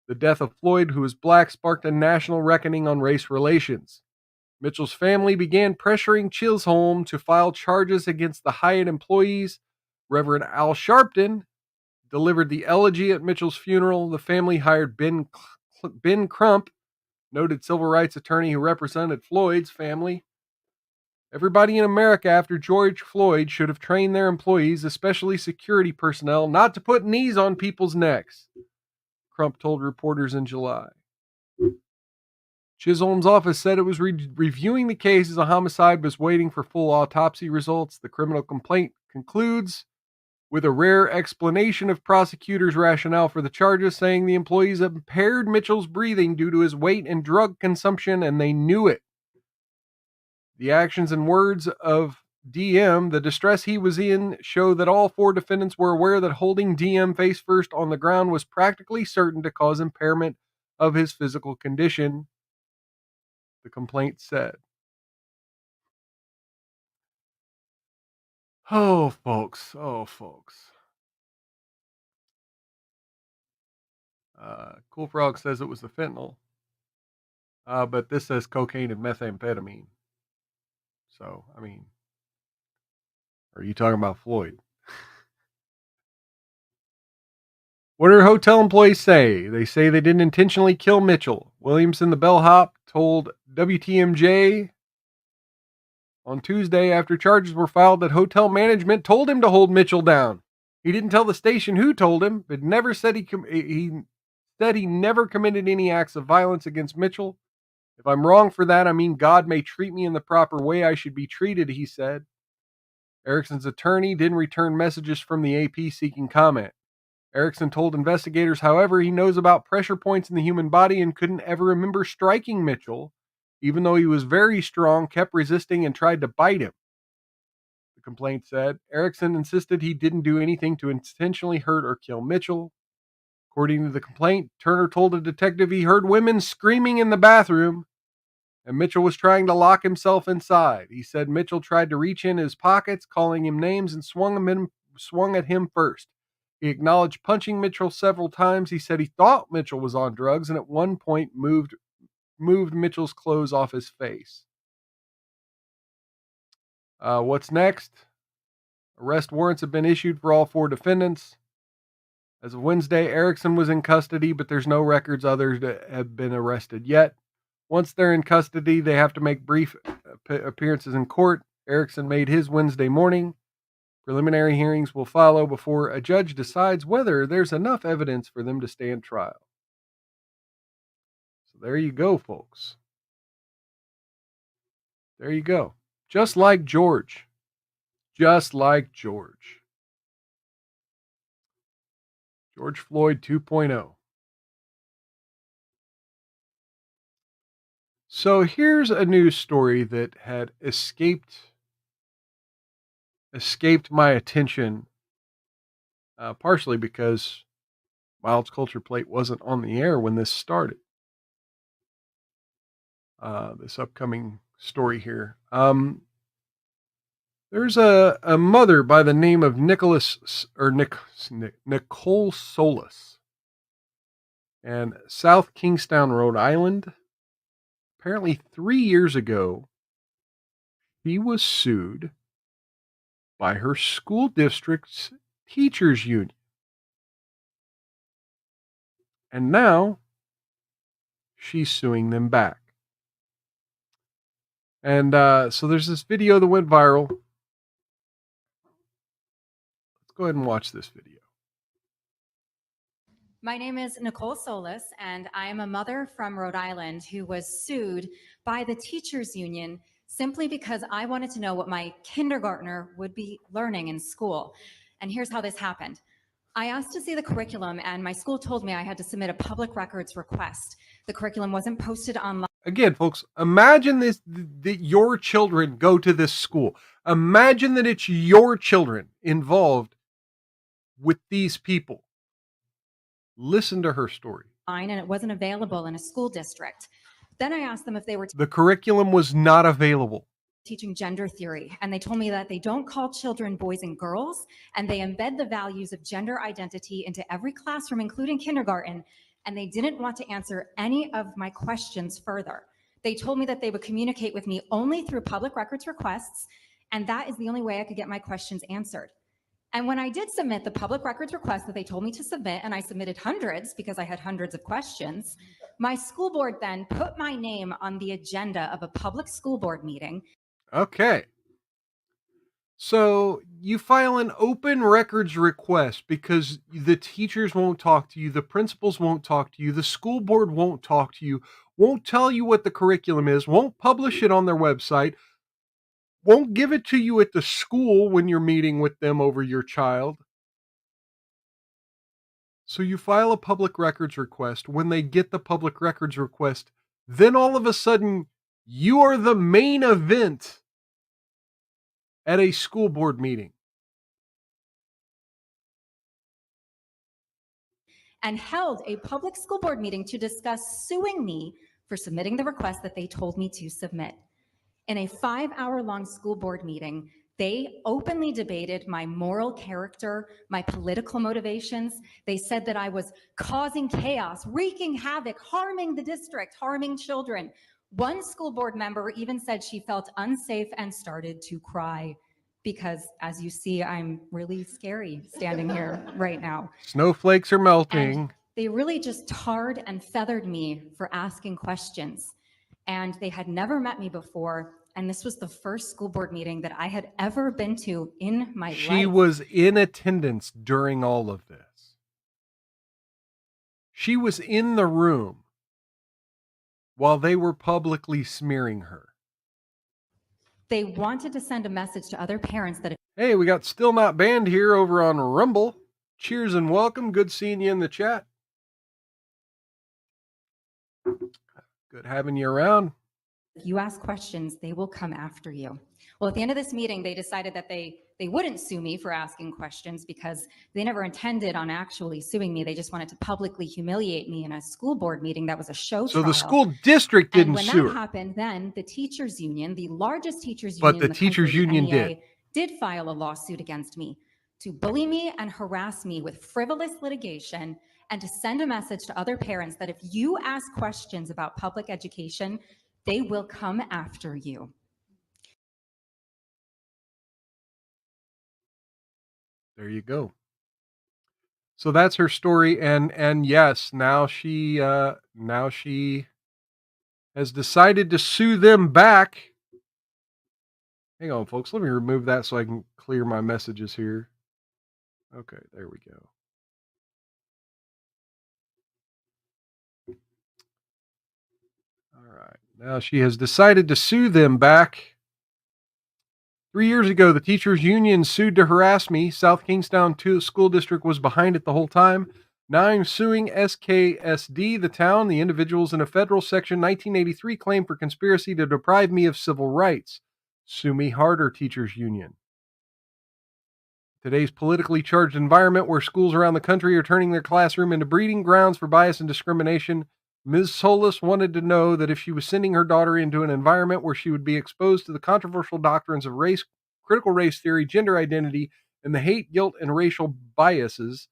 The death of Floyd, who was black, sparked a national reckoning on race relations. Mitchell's family began pressuring Chisholm to file charges against the Hyatt employees. Reverend Al Sharpton delivered the elegy at Mitchell's funeral. The family hired Ben Crump, noted civil rights attorney who represented Floyd's family. Everybody in America after George Floyd should have trained their employees, especially security personnel, not to put knees on people's necks, Crump told reporters in July. Chisholm's office said it was reviewing the case as a homicide, was waiting for full autopsy results. The criminal complaint concludes with a rare explanation of prosecutors' rationale for the charges, saying the employees impaired Mitchell's breathing due to his weight and drug consumption, and they knew it. The actions and words of DM, the distress he was in, show that all 4 defendants were aware that holding DM face first on the ground was practically certain to cause impairment of his physical condition, the complaint said. Oh, folks. Cool Frog says it was the fentanyl. But this says cocaine and methamphetamine. So, I mean, are you talking about Floyd? What did hotel employees say? They say they didn't intentionally kill Mitchell. Williamson, the bellhop, told WTMJ on Tuesday after charges were filed that hotel management told him to hold Mitchell down. He didn't tell the station who told him, but never said he said he never committed any acts of violence against Mitchell. If I'm wrong for that, I mean God may treat me in the proper way I should be treated, he said. Erickson's attorney didn't return messages from the AP seeking comment. Erickson told investigators, however, he knows about pressure points in the human body and couldn't ever remember striking Mitchell, even though he was very strong, kept resisting, and tried to bite him. The complaint said Erickson insisted he didn't do anything to intentionally hurt or kill Mitchell. According to the complaint, Turner told a detective he heard women screaming in the bathroom, and Mitchell was trying to lock himself inside. He said Mitchell tried to reach in his pockets, calling him names, and swung at him first. He acknowledged punching Mitchell several times. He said he thought Mitchell was on drugs and at one point moved Mitchell's clothes off his face. What's next? Arrest warrants have been issued for all 4 defendants. As of Wednesday, Erickson was in custody, but there's no records others that have been arrested yet. Once they're in custody, they have to make brief appearances in court. Erickson made his Wednesday morning. Preliminary hearings will follow before a judge decides whether there's enough evidence for them to stand trial. So there you go, folks. There you go. Just like George. Just like George. George Floyd 2.0. So here's a news story that had escaped my attention, partially because Miles Culture Plate wasn't on the air when this started. This upcoming story here. There's a mother by the name of Nicole Solis in South Kingstown, Rhode Island. Apparently 3 years ago, she was sued by her school district's teachers union. And now she's suing them back. And so there's this video that went viral. Let's go ahead and watch this video. My name is Nicole Solis, and I am a mother from Rhode Island who was sued by the teachers union simply because I wanted to know what my kindergartner would be learning in school. And here's how this happened. I asked to see the curriculum, and my school told me I had to submit a public records request. The curriculum wasn't posted online. Again, folks, imagine this, that your children go to this school. Imagine that it's your children involved with these people. Listen to her story. And it wasn't available in a school district. Then I asked them if they were The curriculum was not available. teaching gender theory, and they told me that they don't call children boys and girls, and they embed the values of gender identity into every classroom, including kindergarten, and they didn't want to answer any of my questions further. They told me that they would communicate with me only through public records requests, and that is the only way I could get my questions answered. And when I did submit the public records request that they told me to submit, and I submitted hundreds because I had hundreds of questions, my school board then put my name on the agenda of a public school board meeting. Okay. So you file an open records request because the teachers won't talk to you, the principals won't talk to you, the school board won't talk to you, won't tell you what the curriculum is, won't publish it on their website, won't give it to you at the school when you're meeting with them over your child. So you file a public records request. When they get the public records request, then all of a sudden you are the main event at a school board meeting. And held a public school board meeting to discuss suing me for submitting the request that they told me to submit. In a 5-hour-long school board meeting, They openly debated my moral character, my political motivations. They said that I was causing chaos, wreaking havoc, harming the district, harming children. One school board member even said she felt unsafe and started to cry because, as you see, I'm really scary standing here right now. Snowflakes are And melting. they really just tarred and feathered me for asking questions. And they had never met me before. And this was the first school board meeting that I had ever been to in my She life. was in attendance during all of this. She was in the room while they were publicly smearing her. They wanted to send a message to other parents that if Hey, we got Still Not Banned here over on Rumble. Cheers and welcome. Good seeing you in the chat. Good having you around. you ask questions, they will come after you. Well, at the end of this meeting, they decided that they wouldn't sue me for asking questions because they never intended on actually suing me. They just wanted to publicly humiliate me in a school board meeting that was a show So trial. the school district And didn't when sue that her. happened, then the teachers union, the largest teachers But union the in the teachers country, the union NEA, did file a lawsuit against me to bully me and harass me with frivolous litigation and to send a message to other parents that if you ask questions about public education, they will come after you. There you go. So that's her story, and yes, now she has decided to sue them back. Hang on, folks. Let me remove that so I can clear my messages here. Okay, there we go. All right. Now she has decided to sue them back. 3 years ago, the teachers union sued to harass me. South Kingstown School District was behind it the whole time. Now I'm suing SKSD, the town, the individuals in a federal Section 1983 claim for conspiracy to deprive me of civil rights. Sue me harder, teachers union. Today's politically charged environment where schools around the country are turning their classroom into breeding grounds for bias and discrimination, Ms. Solis wanted to know that if she was sending her daughter into an environment where she would be exposed to the controversial doctrines of race, critical race theory, gender identity, and the hate, guilt, and racial biases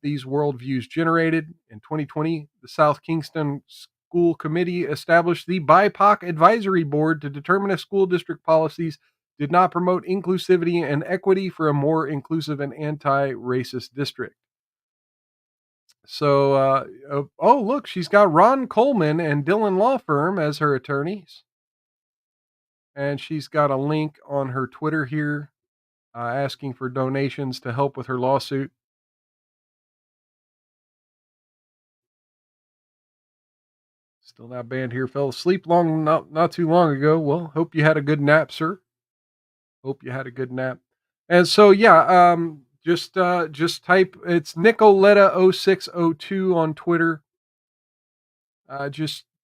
these worldviews generated. In 2020, the South Kingston School Committee established the BIPOC Advisory Board to determine if school district policies did not promote inclusivity and equity for a more inclusive and anti-racist district. So, oh, look, she's got Ron Coleman and Dillon Law Firm as her attorneys. And she's got a link on her Twitter here asking for donations to help with her lawsuit. Still not banned here. Fell asleep not too long ago. Well, hope you had a good nap, sir. Hope you had a good nap. And so, yeah, just type, it's Nicoletta0602 on Twitter.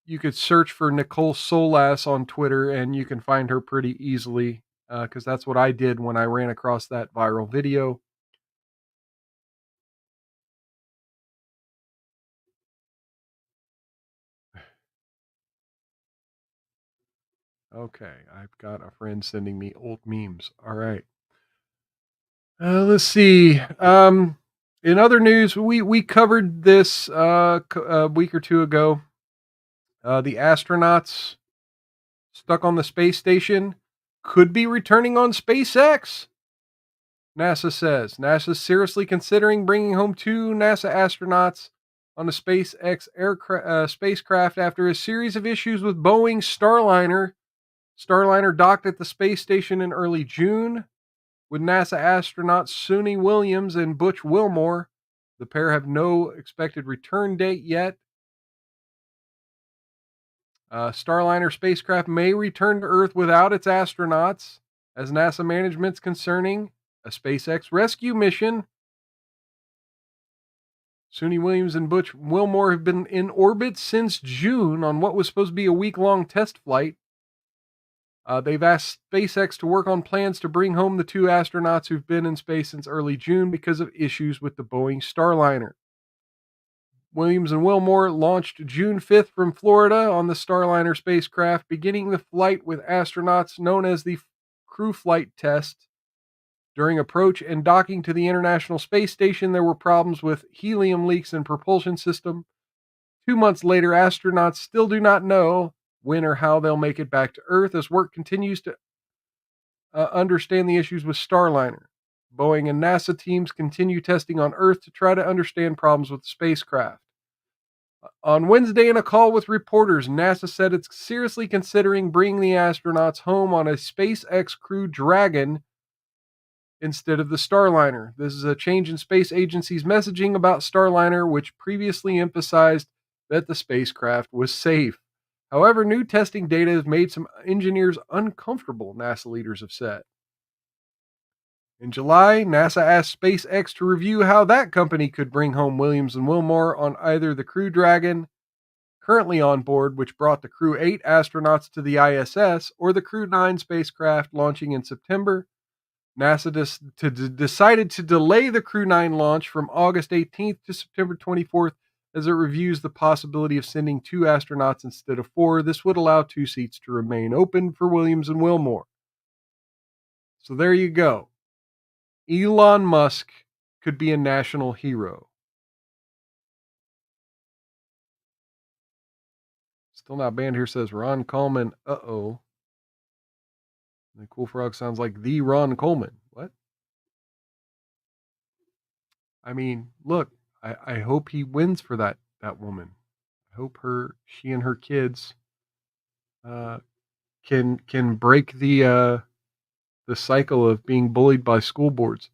You could search for Nicole Solas on Twitter and you can find her pretty easily because that's what I did when I ran across that viral video. Okay, I've got a friend sending me old memes. All right. Let's see. In other news, we covered this a week or two ago. The astronauts stuck on the space station could be returning on SpaceX. NASA says NASA's seriously considering bringing home 2 NASA astronauts on a SpaceX spacecraft after a series of issues with Boeing's Starliner. Starliner docked at the space station in early June with NASA astronauts Suni Williams and Butch Wilmore. The pair have no expected return date yet. Starliner spacecraft may return to Earth without its astronauts, as NASA management's concerning a SpaceX rescue mission. Suni Williams and Butch Wilmore have been in orbit since June on what was supposed to be a week-long test flight. They've asked SpaceX to work on plans to bring home the 2 astronauts who've been in space since early June because of issues with the Boeing Starliner. Williams and Wilmore launched June 5th from Florida on the Starliner spacecraft, beginning the flight with astronauts known as the crew flight test. During approach and docking to the International Space Station, there were problems with helium leaks and propulsion system. 2 months later, astronauts still do not know when or how they'll make it back to Earth as work continues to understand the issues with Starliner. Boeing and NASA teams continue testing on Earth to try to understand problems with the spacecraft. On Wednesday, in a call with reporters, NASA said it's seriously considering bringing the astronauts home on a SpaceX Crew Dragon instead of the Starliner. This is a change in space agency's messaging about Starliner, which previously emphasized that the spacecraft was safe. However, new testing data has made some engineers uncomfortable, NASA leaders have said. In July, NASA asked SpaceX to review how that company could bring home Williams and Wilmore on either the Crew Dragon, currently on board, which brought the Crew 8 astronauts to the ISS, or the Crew 9 spacecraft launching in September. NASA decided to delay the Crew 9 launch from August 18th to September 24th as it reviews the possibility of sending 2 astronauts instead of 4. This would allow 2 seats to remain open for Williams and Wilmore. So there you go. Elon Musk could be a national hero. Still not banned here, says Ron Coleman. Uh-oh. The Cool Frog sounds like the Ron Coleman. What? I mean, look, I hope he wins for that woman. I hope she and her kids can break the cycle of being bullied by school boards.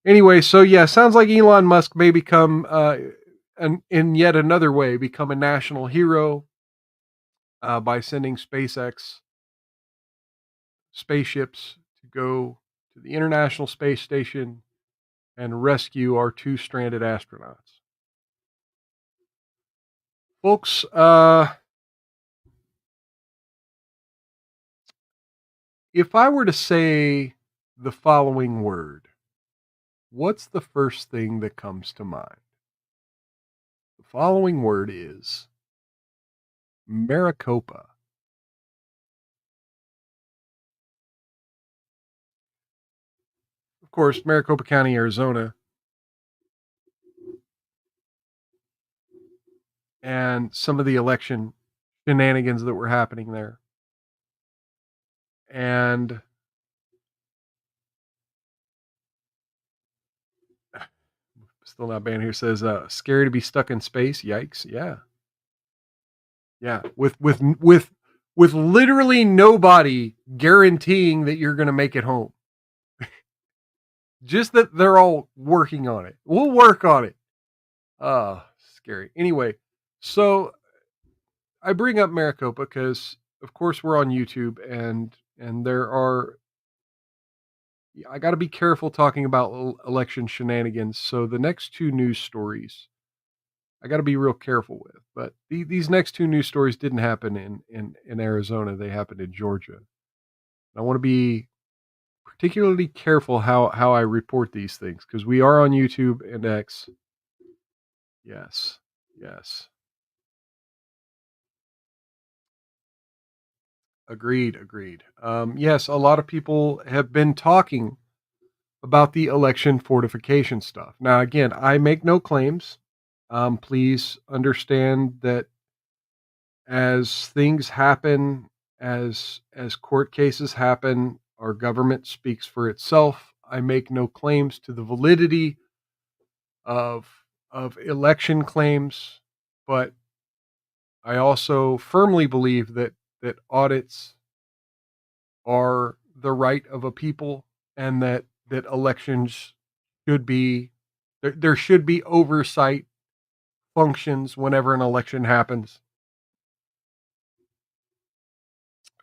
Anyway, so yeah, sounds like Elon Musk may become in yet another way become a national hero by sending SpaceX spaceships to go to the International Space Station and rescue our 2 stranded astronauts. Folks, if I were to say the following word, what's the first thing that comes to mind? The following word is Maricopa. Of course, Maricopa County, Arizona. And some of the election shenanigans that were happening there. And still not banned here, says scary to be stuck in space. Yikes. Yeah. Yeah. With literally nobody guaranteeing that you're going to make it home. Just that they're all working on it. We'll work on it. Scary. Anyway, so I bring up Maricopa because, of course, we're on YouTube, and there are. I got to be careful talking about election shenanigans. So the next 2 news stories, I got to be real careful with. But these next 2 news stories didn't happen in Arizona; they happened in Georgia. I want to be particularly careful how I report these things because we are on YouTube and X. Yes. Agreed. Yes, a lot of people have been talking about the election fortification stuff. Now, again, I make no claims. Please understand that as things happen, as court cases happen, our government speaks for itself. I make no claims to the validity of election claims, but I also firmly believe that audits are the right of a people, and that elections should be there should be oversight functions whenever an election happens.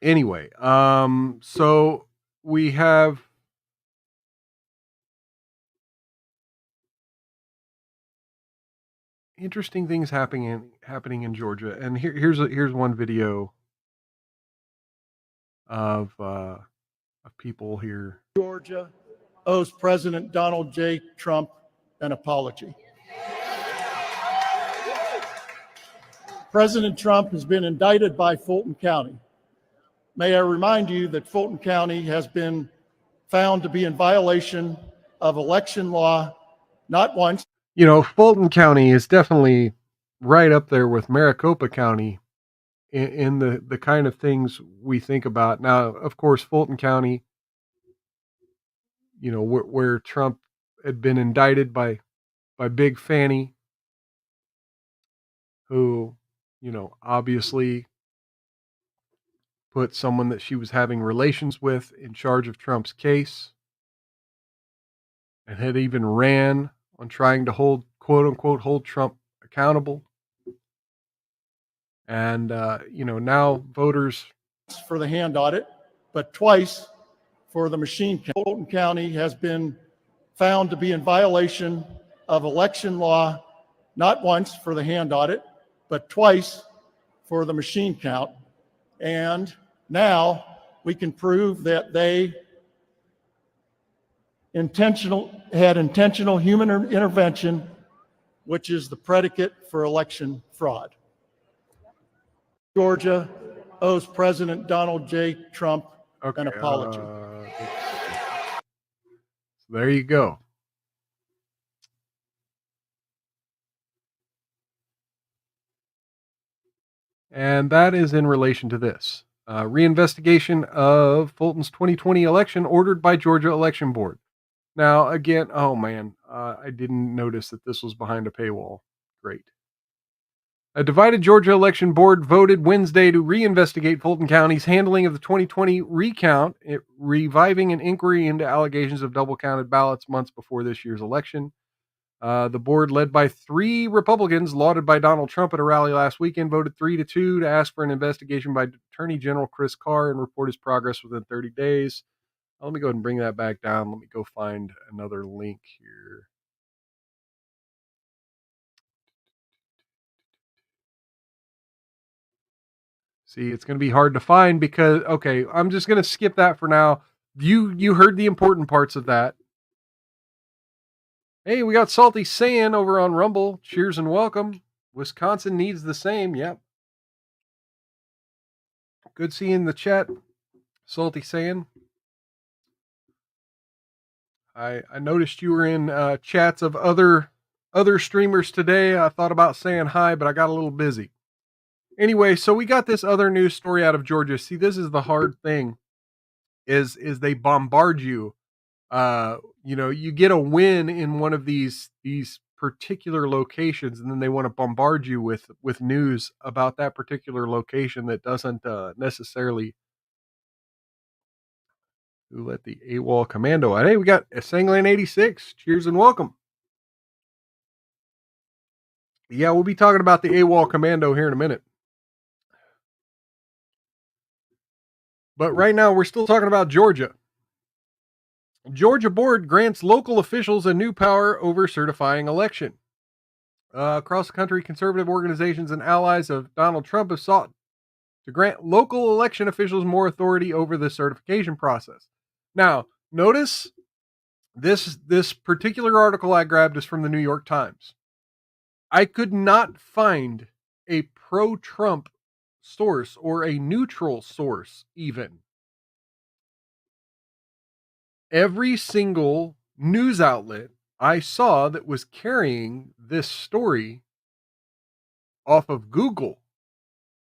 Anyway, so we have interesting things happening in Georgia, and here's one video of people here. Georgia owes President Donald J. Trump an apology. President Trump has been indicted by Fulton County. may I remind you that Fulton County has been found to be in violation of election law not once. You know, Fulton County is definitely right up there with Maricopa County in the kind of things we think about. Now, of course, Fulton County, you know, where Trump had been indicted by Big Fanny, who, you know, obviously put someone that she was having relations with in charge of Trump's case, and had even ran on trying to hold, quote unquote, hold Trump accountable. And, you know, now voters For the hand audit, but twice for the machine count. Fulton County has been found to be in violation of election law, not once for the hand audit, but twice for the machine count. And now we can prove that they had intentional human intervention, which is the predicate for election fraud. Georgia owes President Donald J. Trump an apology. There you go. And that is in relation to this reinvestigation of Fulton's 2020 election ordered by Georgia Election Board. Now, again, oh man, I didn't notice that this was behind a paywall. Great. A divided Georgia Election Board voted Wednesday to reinvestigate Fulton County's handling of the 2020 recount, reviving an inquiry into allegations of double counted ballots months before this year's election. The board, led by 3 Republicans, lauded by Donald Trump at a rally last weekend, voted 3-2 to ask for an investigation by Attorney General Chris Carr and report his progress within 30 days. Let me go ahead and bring that back down. Let me go find another link here. See, it's going to be hard to find because, okay, I'm just going to skip that for now. You heard the important parts of that. Hey, we got Salty Saiyan over on Rumble. Cheers and welcome. Wisconsin needs the same. Yep. Good seeing the chat, Salty Saiyan. I noticed you were in chats of other streamers today. I thought about saying hi, but I got a little busy. Anyway, so we got this other news story out of Georgia. See, this is the hard thing is they bombard you. You know, you get a win in one of these particular locations, and then they want to bombard you with news about that particular location that doesn't necessarily. Who let the AWOL commando out? Hey, we got a Sanglan 86. Cheers and welcome. Yeah, we'll be talking about the AWOL commando here in a minute. But right now, we're still talking about Georgia. Georgia board grants local officials a new power over certifying election. Across the country, conservative organizations and allies of Donald Trump have sought to grant local election officials more authority over the certification process. Now, notice this particular article I grabbed is from the New York Times. I could not find a pro-Trump source or a neutral source even. Every single news outlet I saw that was carrying this story off of Google.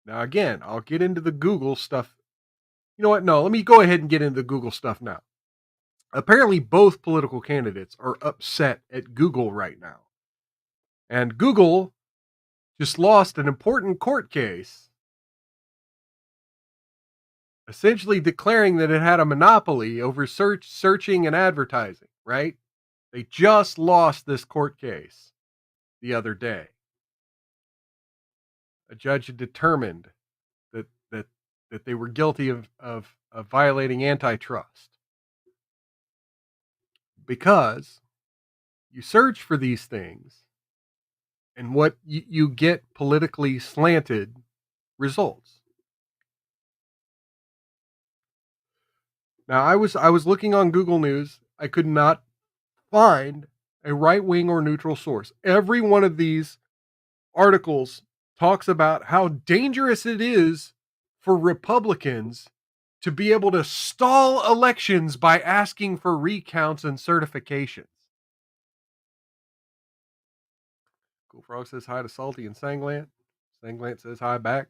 Now, again, I'll get into the Google stuff. You know what? No, let me go ahead and get into the Google stuff now. Apparently, both political candidates are upset at Google right now. And Google just lost an important court case, essentially declaring that it had a monopoly over searching and advertising, right? They just lost this court case the other day. A judge had determined that they were guilty of violating antitrust. Because you search for these things and what you get politically slanted results. Now, I was looking on Google News. I could not find a right-wing or neutral source. Every one of these articles talks about how dangerous it is for Republicans to be able to stall elections by asking for recounts and certifications. Cool Frog says hi to Salty and Sanglant. Sanglant says hi back.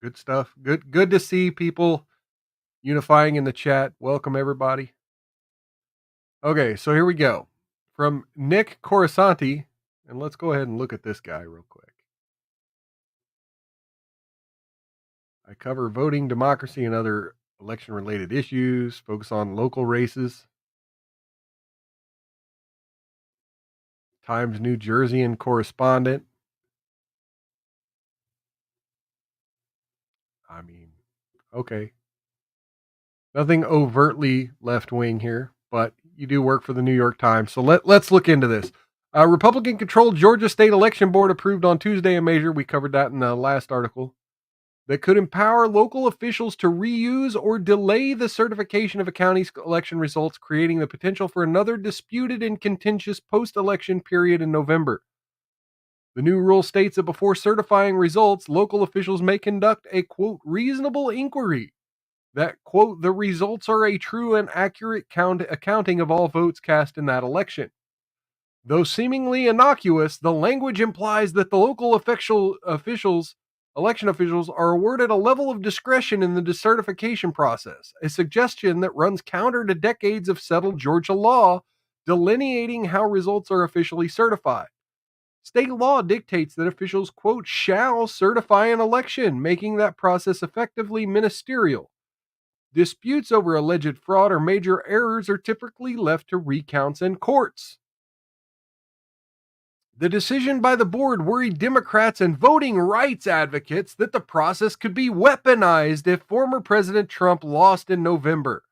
Good stuff. Good to see people unifying in the chat. Welcome everybody. Okay, so here we go. From Nick Corasanti, and let's go ahead and look at this guy real quick. I cover voting, democracy, and other election-related issues, focus on local races. Times New Jerseyan correspondent. I mean, okay. Nothing overtly left-wing here, but you do work for the New York Times. So let's look into this. Republican-controlled Georgia State Election Board approved on Tuesday a measure, we covered that in the last article, that could empower local officials to reuse or delay the certification of a county's election results, creating the potential for another disputed and contentious post-election period in November. The new rule states that before certifying results, local officials may conduct a, quote, reasonable inquiry that, quote, the results are a true and accurate accounting of all votes cast in that election. Though seemingly innocuous, the language implies that the local election officials are awarded a level of discretion in the decertification process, a suggestion that runs counter to decades of settled Georgia law delineating how results are officially certified. State law dictates that officials, quote, shall certify an election, making that process effectively ministerial. Disputes over alleged fraud or major errors are typically left to recounts and courts. The decision by the board worried Democrats and voting rights advocates that the process could be weaponized if former President Trump lost in November.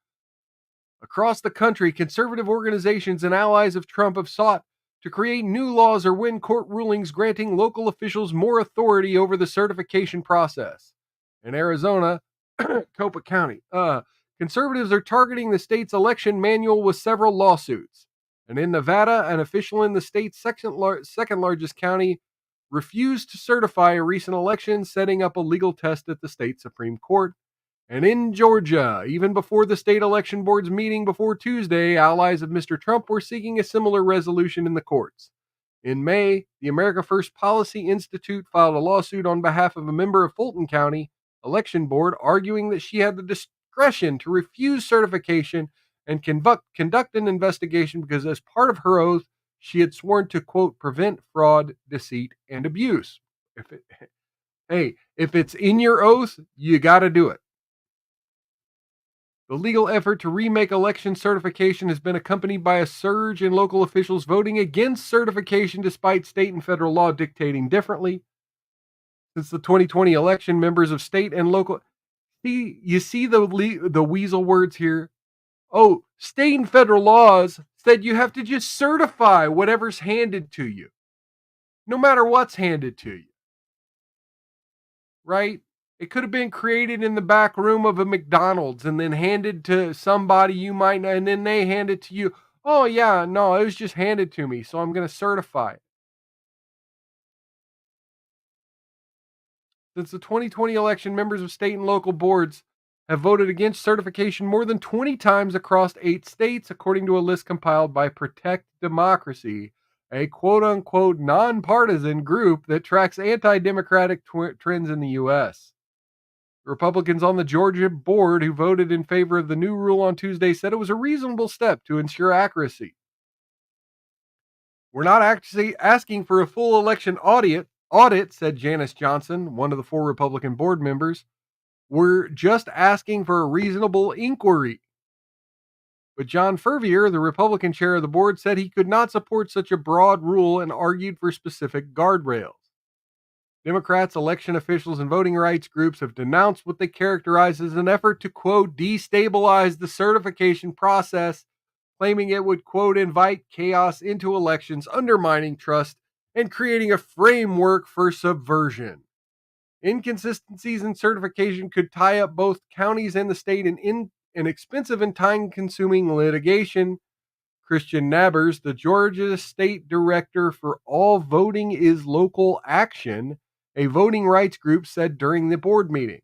Across the country, conservative organizations and allies of Trump have sought to create new laws or win court rulings granting local officials more authority over the certification process. In Arizona, Copa County, conservatives are targeting the state's election manual with several lawsuits. And in Nevada, an official in the state's second largest county refused to certify a recent election, setting up a legal test at the state Supreme Court. And in Georgia, even before the state election board's meeting before Tuesday, allies of Mr. Trump were seeking a similar resolution in the courts. In May, the America First Policy Institute filed a lawsuit on behalf of a member of Fulton County Election Board, arguing that she had the discretion to refuse certification and conduct an investigation because as part of her oath, she had sworn to, quote, prevent fraud, deceit, and abuse. If it's in your oath, you got to do it. The legal effort to remake election certification has been accompanied by a surge in local officials voting against certification despite state and federal law dictating differently. Since the 2020 election, members of state and local... You see the weasel words here? Oh, state and federal laws said you have to just certify whatever's handed to you, no matter what's handed to you, right? It could have been created in the back room of a McDonald's and then handed to somebody you might know, and then they hand it to you. Oh, yeah, no, it was just handed to me, so I'm going to certify it. Since the 2020 election, members of state and local boards have voted against certification more than 20 times across 8 states, according to a list compiled by Protect Democracy, a quote-unquote nonpartisan group that tracks anti-democratic trends in the U.S. Republicans on the Georgia board who voted in favor of the new rule on Tuesday said it was a reasonable step to ensure accuracy. We're not actually asking for a full election audit, said Janice Johnson, one of the 4 Republican board members. We're just asking for a reasonable inquiry. But John Furvier, the Republican chair of the board, said he could not support such a broad rule and argued for specific guardrails. Democrats, election officials, and voting rights groups have denounced what they characterize as an effort to, quote, destabilize the certification process, claiming it would, quote, invite chaos into elections, undermining trust, and creating a framework for subversion. Inconsistencies in certification could tie up both counties and the state in expensive and time-consuming litigation. Christian Nabbers, the Georgia State Director for All Voting is Local Action, a voting rights group, said during the board meeting.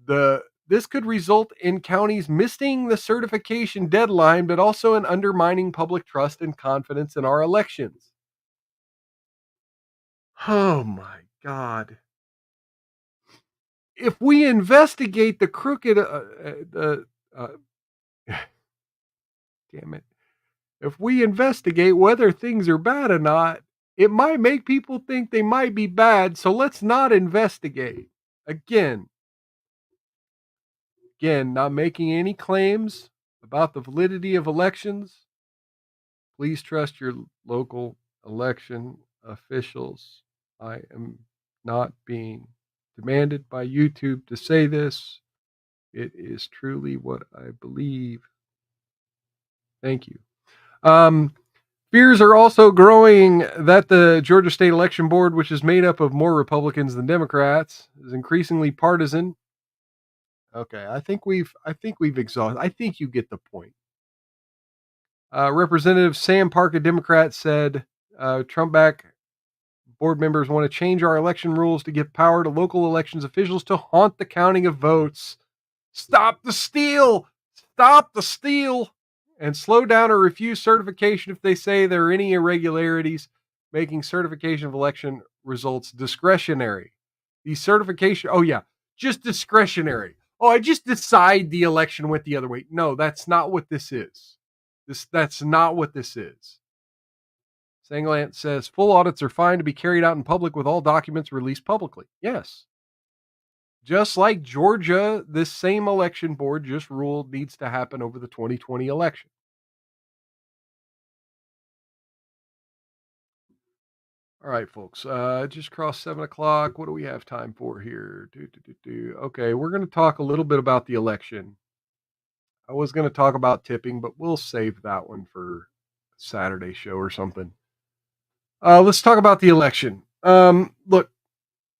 The This could result in counties missing the certification deadline, but also in undermining public trust and confidence in our elections. Oh my God. If we investigate the crooked, damn it. If we investigate whether things are bad or not, it might make people think they might be bad. So let's not investigate. Again, not making any claims about the validity of elections. Please trust your local election officials. I am not being demanded by YouTube to say this. It is truly what I believe. Thank you. Fears are also growing that the Georgia State Election Board, which is made up of more Republicans than Democrats, is increasingly partisan. Okay, I think we've exhausted. I think you get the point. Representative Sam Park, a Democrat, said Trump-backed board members want to change our election rules to give power to local elections officials to haunt the counting of votes. Stop the steal! Stop the steal! And slow down or refuse certification if they say there are any irregularities, making certification of election results discretionary. The certification, just discretionary. Oh, I just decide the election went the other way. No, that's not what this is. That's not what this is. Sanglant says full audits are fine to be carried out in public with all documents released publicly. Yes. Just like Georgia, this same election board just ruled needs to happen over the 2020 election. All right, folks. Just crossed 7 o'clock. What do we have time for here? Okay, we're going to talk a little bit about the election. I was going to talk about tipping, but we'll save that one for Saturday show or something. Let's talk about the election. Look,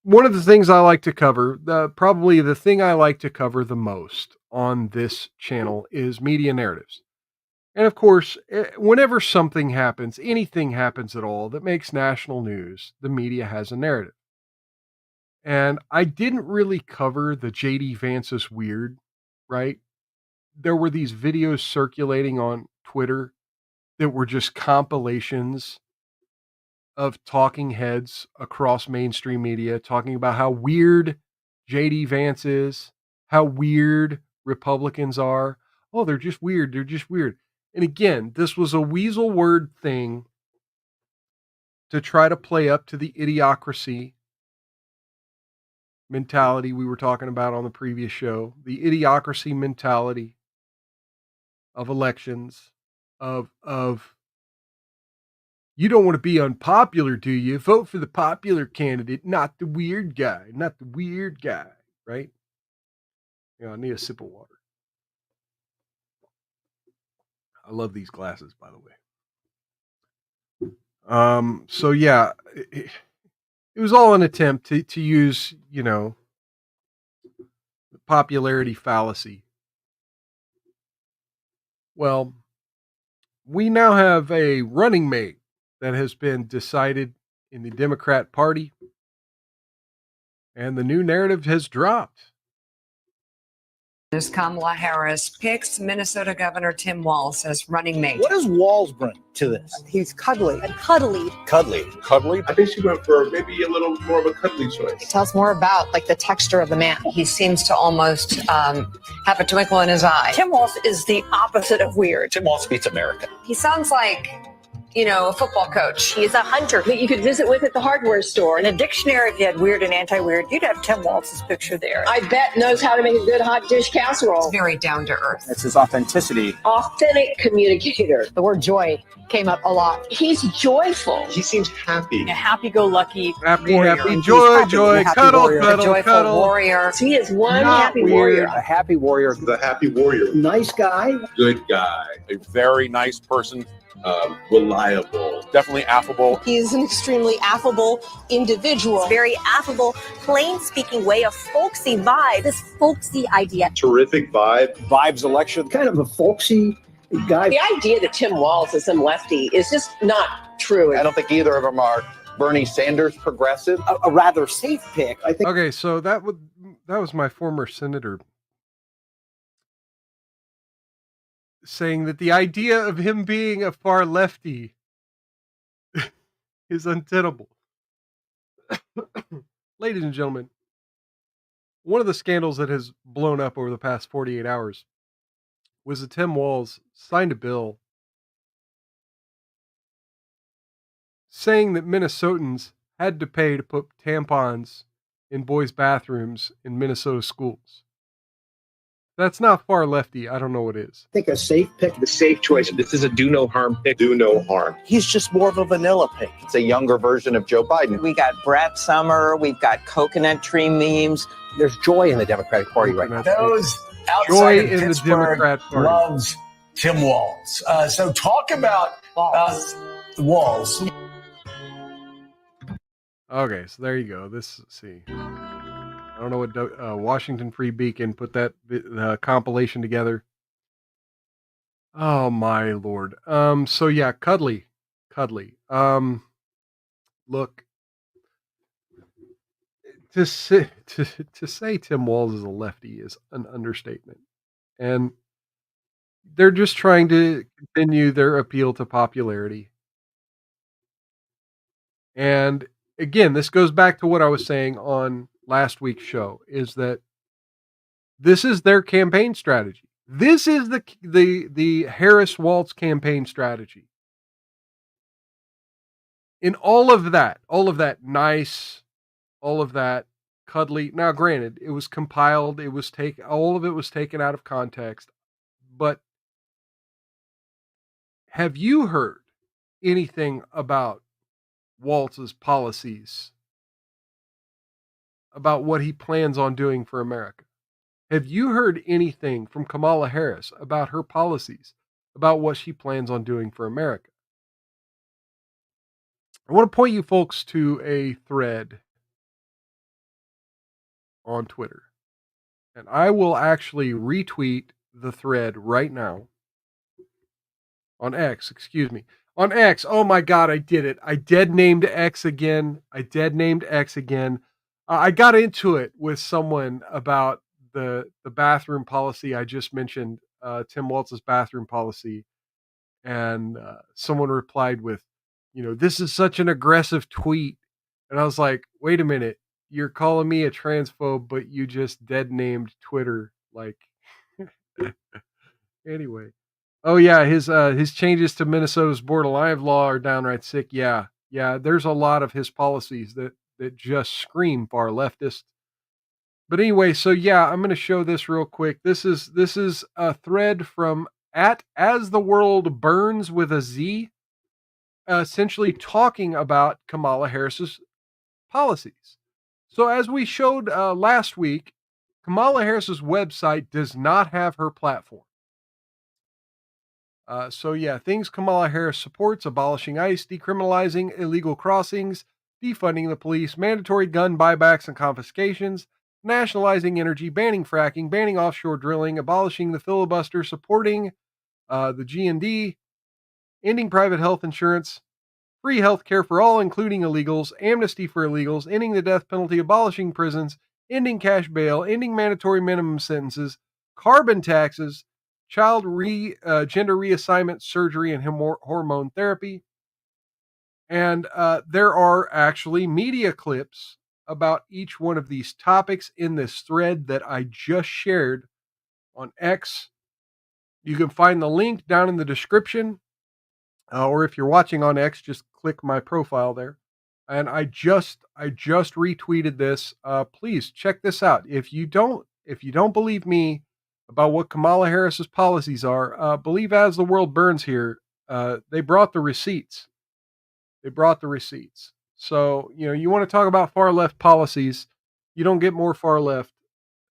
one of the things I like to cover, probably the thing I like to cover the most on this channel is media narratives. And of course, whenever something happens, anything happens at all that makes national news, the media has a narrative. And I didn't really cover the JD Vance's weird, right? There were these videos circulating on Twitter that were just compilations of talking heads across mainstream media talking about how weird JD Vance is, how weird Republicans are. Oh, they're just weird. They're just weird. And again, this was a weasel word thing to try to play up to the idiocracy mentality we were talking about on the previous show. The idiocracy mentality of elections, of you don't want to be unpopular, do you? Vote for the popular candidate, not the weird guy, right? I need a sip of water. I love these glasses, by the way. So yeah, it was all an attempt to use, the popularity fallacy. Well, we now have a running mate that has been decided in the Democrat Party, and the new narrative has dropped. Kamala Harris picks Minnesota Governor Tim Walz as running mate. What does Walz bring to this? He's cuddly. Cuddly. Cuddly? I think she went for maybe a little more of a cuddly choice. Tell us more about the texture of the man. He seems to almost have a twinkle in his eye. Tim Walz is the opposite of weird. Tim Walz meets America. He sounds like, a football coach. He's a hunter that you could visit with at the hardware store. In a dictionary, if you had weird and anti-weird, you'd have Tim Walz's picture there. I bet knows how to make a good hot dish casserole. He's very down to earth. It's his authenticity. Authentic communicator. The word joy came up a lot. He's joyful. He seems happy. A happy-go-lucky Happy, warrior. happy, joy, cuddle, A joyful warrior. He is one Not happy weird. warrior. A happy warrior. The happy warrior. Nice guy. Good guy. A very nice person. Reliable. Definitely affable. He's an extremely affable individual. Very affable, plain-speaking way, a folksy vibe. This folksy idea. Terrific vibe. Vibes election. Kind of a folksy guy. The idea that Tim Walz is some lefty is just not true. I don't think either of them are Bernie Sanders progressive. A rather safe pick, I think. Okay, so that was my former senator saying that the idea of him being a far lefty is untenable. Ladies and gentlemen, one of the scandals that has blown up over the past 48 hours was that Tim Walz signed a bill saying that Minnesotans had to pay to put tampons in boys' bathrooms in Minnesota schools. That's not far lefty. I don't know what is. I think a safe pick. The safe choice. This is a do no harm pick. Do no harm. He's just more of a vanilla pick. It's a younger version of Joe Biden. We got Brett Summer. We've got coconut tree memes. There's joy in the Democratic Party right now. Those outside Joy of in the Pittsburgh Democrat Party. loves Tim Walz. So talk about Walz. Okay, so there you go. See. I don't know what Washington Free Beacon put that compilation together. Oh my lord. So yeah, cuddly. Look, to say Tim Walz is a lefty is an understatement, and they're just trying to continue their appeal to popularity. And again, this goes back to what I was saying on last week's show, is that this is their campaign strategy. This is the Harris Walz campaign strategy. In all of that nice, all of that cuddly. Now, granted, it was compiled, all of it was taken out of context. But have you heard anything about Walz's policies, about what he plans on doing for America? Have you heard anything from Kamala Harris about her policies, about what she plans on doing for America? I want to point you folks to a thread on Twitter. And I will actually retweet the thread right now. On X, excuse me. On X, oh my God, I did it. I dead named X again. I got into it with someone about the bathroom policy I just mentioned, Tim Walz's bathroom policy. And someone replied with, this is such an aggressive tweet. And I was like, wait a minute. You're calling me a transphobe, but you just dead named Twitter. Like, anyway. Oh yeah, his changes to Minnesota's border-line law are downright sick. Yeah. There's a lot of his policies that just scream far leftist. But anyway, so yeah, I'm going to show this real quick. This is a thread from @as the world burns with a Z, essentially talking about Kamala Harris's policies. So as we showed last week, Kamala Harris's website does not have her platform. So yeah, things Kamala Harris supports: abolishing ICE, decriminalizing illegal crossings, defunding the police, mandatory gun buybacks and confiscations, nationalizing energy, banning fracking, banning offshore drilling, abolishing the filibuster, supporting the G&D, ending private health insurance, free health care for all, including illegals, amnesty for illegals, ending the death penalty, abolishing prisons, ending cash bail, ending mandatory minimum sentences, carbon taxes, child gender reassignment surgery and hormone therapy. And there are actually media clips about each one of these topics in this thread that I just shared on X. You can find the link down in the description. Or if you're watching on X, just click my profile there. And I just retweeted this. Please check this out. If you don't believe me about what Kamala Harris's policies are, believe As the World Burns here. They brought the receipts. So, you want to talk about far left policies, you don't get more far left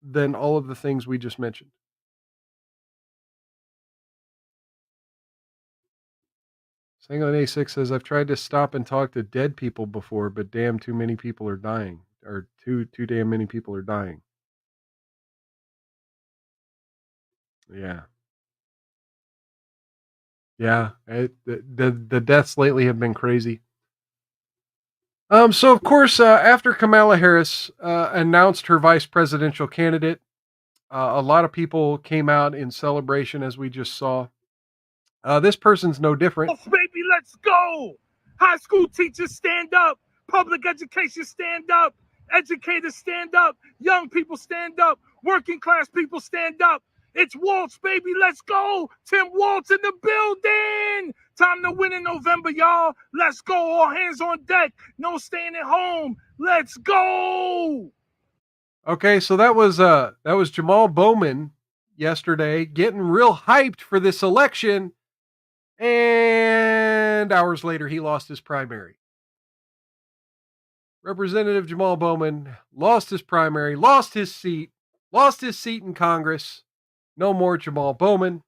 than all of the things we just mentioned. Sanguine A6 says, I've tried to stop and talk to dead people before, but damn, too many people are dying. Or too damn many people are dying. Yeah. Yeah. The deaths lately have been crazy. So of course, after Kamala Harris announced her vice presidential candidate, a lot of people came out in celebration, as we just saw. This person's no different. Baby, let's go. High school teachers stand up. Public education stand up. Educators stand up. Young people stand up. Working class people stand up. It's Waltz, baby. Let's go. Tim Waltz in the building. Time to win in November, y'all. Let's go. All hands on deck. No staying at home. Let's go. Okay, so that was Jamal Bowman yesterday getting real hyped for this election, and hours later he lost his primary. Representative Jamal Bowman lost his primary, lost his seat in Congress. No more Jamal Bowman.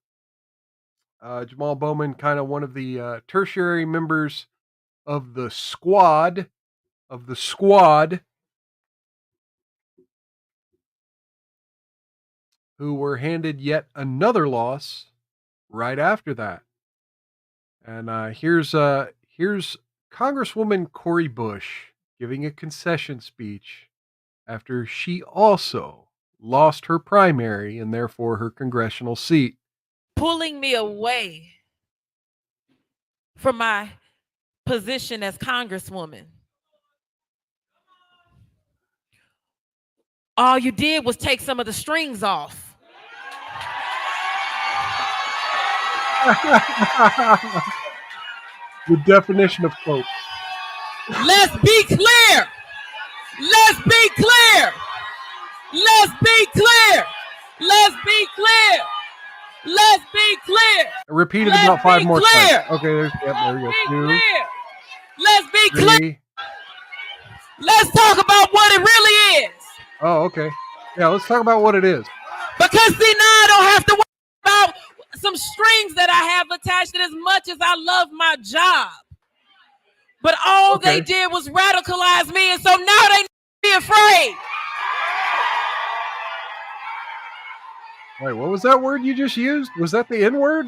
Jamal Bowman, kind of one of the tertiary members of the squad, who were handed yet another loss right after that. And here's Congresswoman Cori Bush giving a concession speech after she also lost her primary and therefore her congressional seat. Pulling me away from my position as Congresswoman. All you did was take some of the strings off. The definition of quote. Let's be clear. Let's be clear. Let's be clear. Let's be clear. Let's be clear. Repeat it Let's about 5 more clear. times. Okay, there you go. 2, Let's be 3. clear. Let's talk about what it really is. Oh, okay. Yeah, let's talk about what it is. Because see, now I don't have to worry about some strings that I have attached, and as much as I love my job. But all they did was radicalize me, and so now they need to be afraid. Wait, what was that word you just used? Was that the N-word?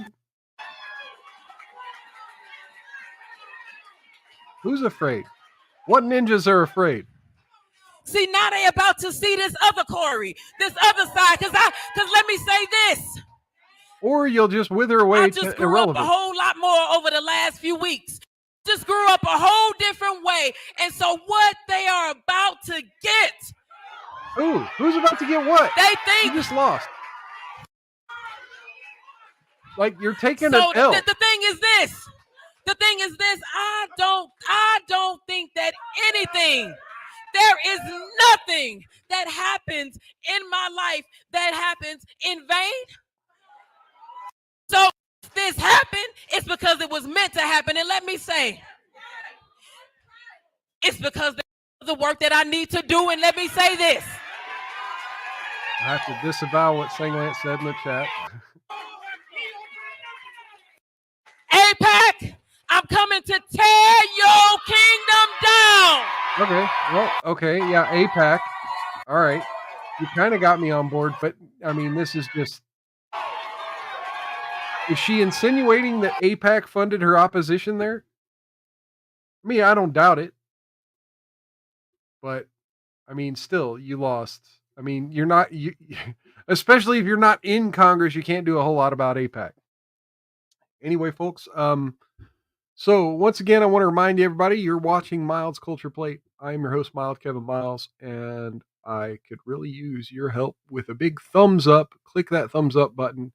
Who's afraid? What ninjas are afraid? See, now they about to see this other Corey, this other side, because let me say this. Or you'll just wither away I just grew up a whole lot more over the last few weeks. Just grew up a whole different way. And so what they are about to get. Ooh, who's about to get what? They think. You just lost. Like you're taking So an L. the thing is this. The thing is this. I don't think that anything, there is nothing that happens in my life that happens in vain. So if this happened, it's because it was meant to happen. And let me say, it's because of the work that I need to do. And let me say this. I have to disavow what Singlet said in the chat. AIPAC, I'm coming to tear your kingdom down. Okay, well, okay, yeah, AIPAC. All right. You kind of got me on board, but I mean, this is just... Is she insinuating that AIPAC funded her opposition there? I mean, I don't doubt it. But, I mean, still, you lost. I mean, you're not... especially if you're not in Congress, you can't do a whole lot about AIPAC. Anyway, folks, so once again, I want to remind everybody, you're watching Miles Culture Plate. I am your host, Miles Kevin Miles, and I could really use your help with a big thumbs up. Click that thumbs up button.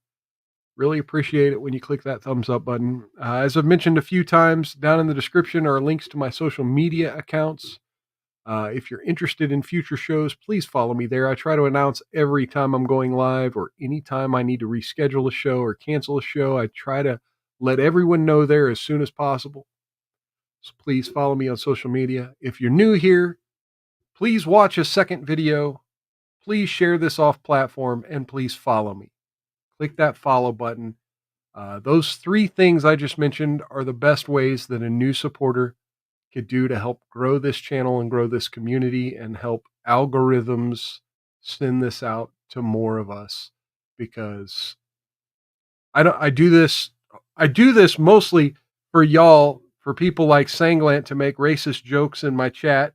Really appreciate it when you click that thumbs up button. As I've mentioned a few times, down in the description are links to my social media accounts. If you're interested in future shows, please follow me there. I try to announce every time I'm going live or anytime I need to reschedule a show or cancel a show. I try to let everyone know there as soon as possible. So please follow me on social media. If you're new here, please watch a second video. Please share this off platform and please follow me. Click that follow button. Those 3 things I just mentioned are the best ways that a new supporter could do to help grow this channel and grow this community and help algorithms send this out to more of us, because I do this mostly for y'all, for people like Sanglant to make racist jokes in my chat.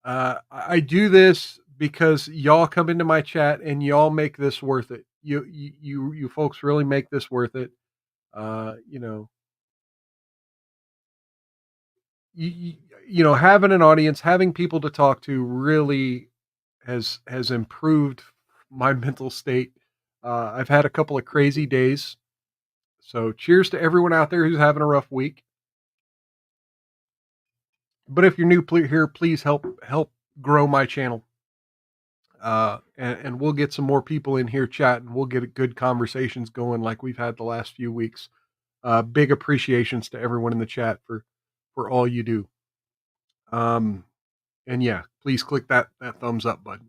I do this because y'all come into my chat and y'all make this worth it. you folks really make this worth it. You know, you know, having an audience, having people to talk to really has improved my mental state. I've had a couple of crazy days. So cheers to everyone out there who's having a rough week. But if you're new here, please help grow my channel. And we'll get some more people in here chatting. We'll get good conversations going like we've had the last few weeks. Big appreciations to everyone in the chat for all you do. And yeah, please click that thumbs up button.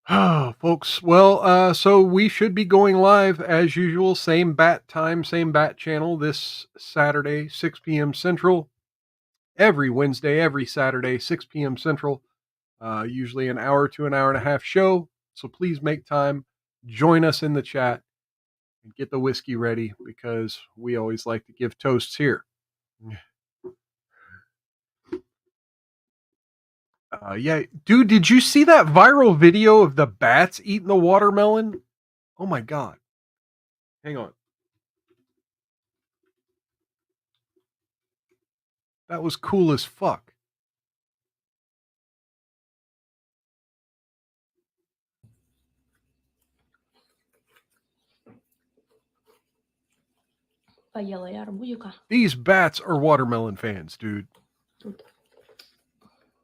Oh, folks. Well, so we should be going live as usual. Same bat time, same bat channel this Saturday, 6 p.m. Central. Every Wednesday, every Saturday, 6 p.m. Central. Usually an hour to an hour and a half show. So please make time. Join us in the chat and get the whiskey ready because we always like to give toasts here. Yeah, dude, did you see that viral video of the bats eating the watermelon? Oh my God. Hang on. That was cool as fuck. These bats are watermelon fans, dude.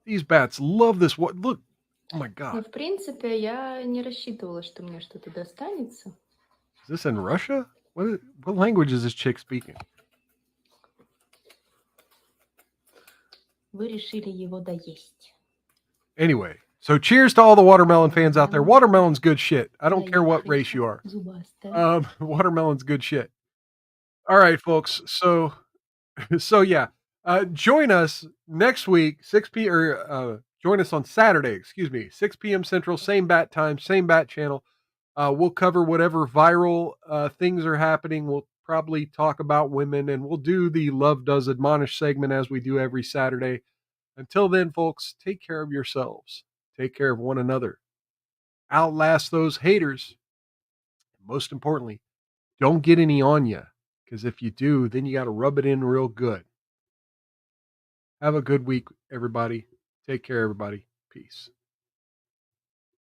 These bats love this. What? Look. Oh my God. В принципе, я не рассчитывала, что мне что-то достанется. Is this in Russia? What language is this chick speaking? Вы решили его доесть. Anyway, so cheers to all the watermelon fans out there. Watermelon's good shit. I don't care what race you are. Watermelon's good shit. All right, folks. So yeah, join us next week, 6 p. or join us on Saturday. Excuse me, 6 p.m. Central, same bat time, same bat channel. We'll cover whatever viral things are happening. We'll probably talk about women, and we'll do the Love Does Admonish segment as we do every Saturday. Until then, folks, take care of yourselves. Take care of one another. Outlast those haters. Most importantly, don't get any on you, because if you do, then you got to rub it in real good. Have a good week, everybody. Take care, everybody. Peace.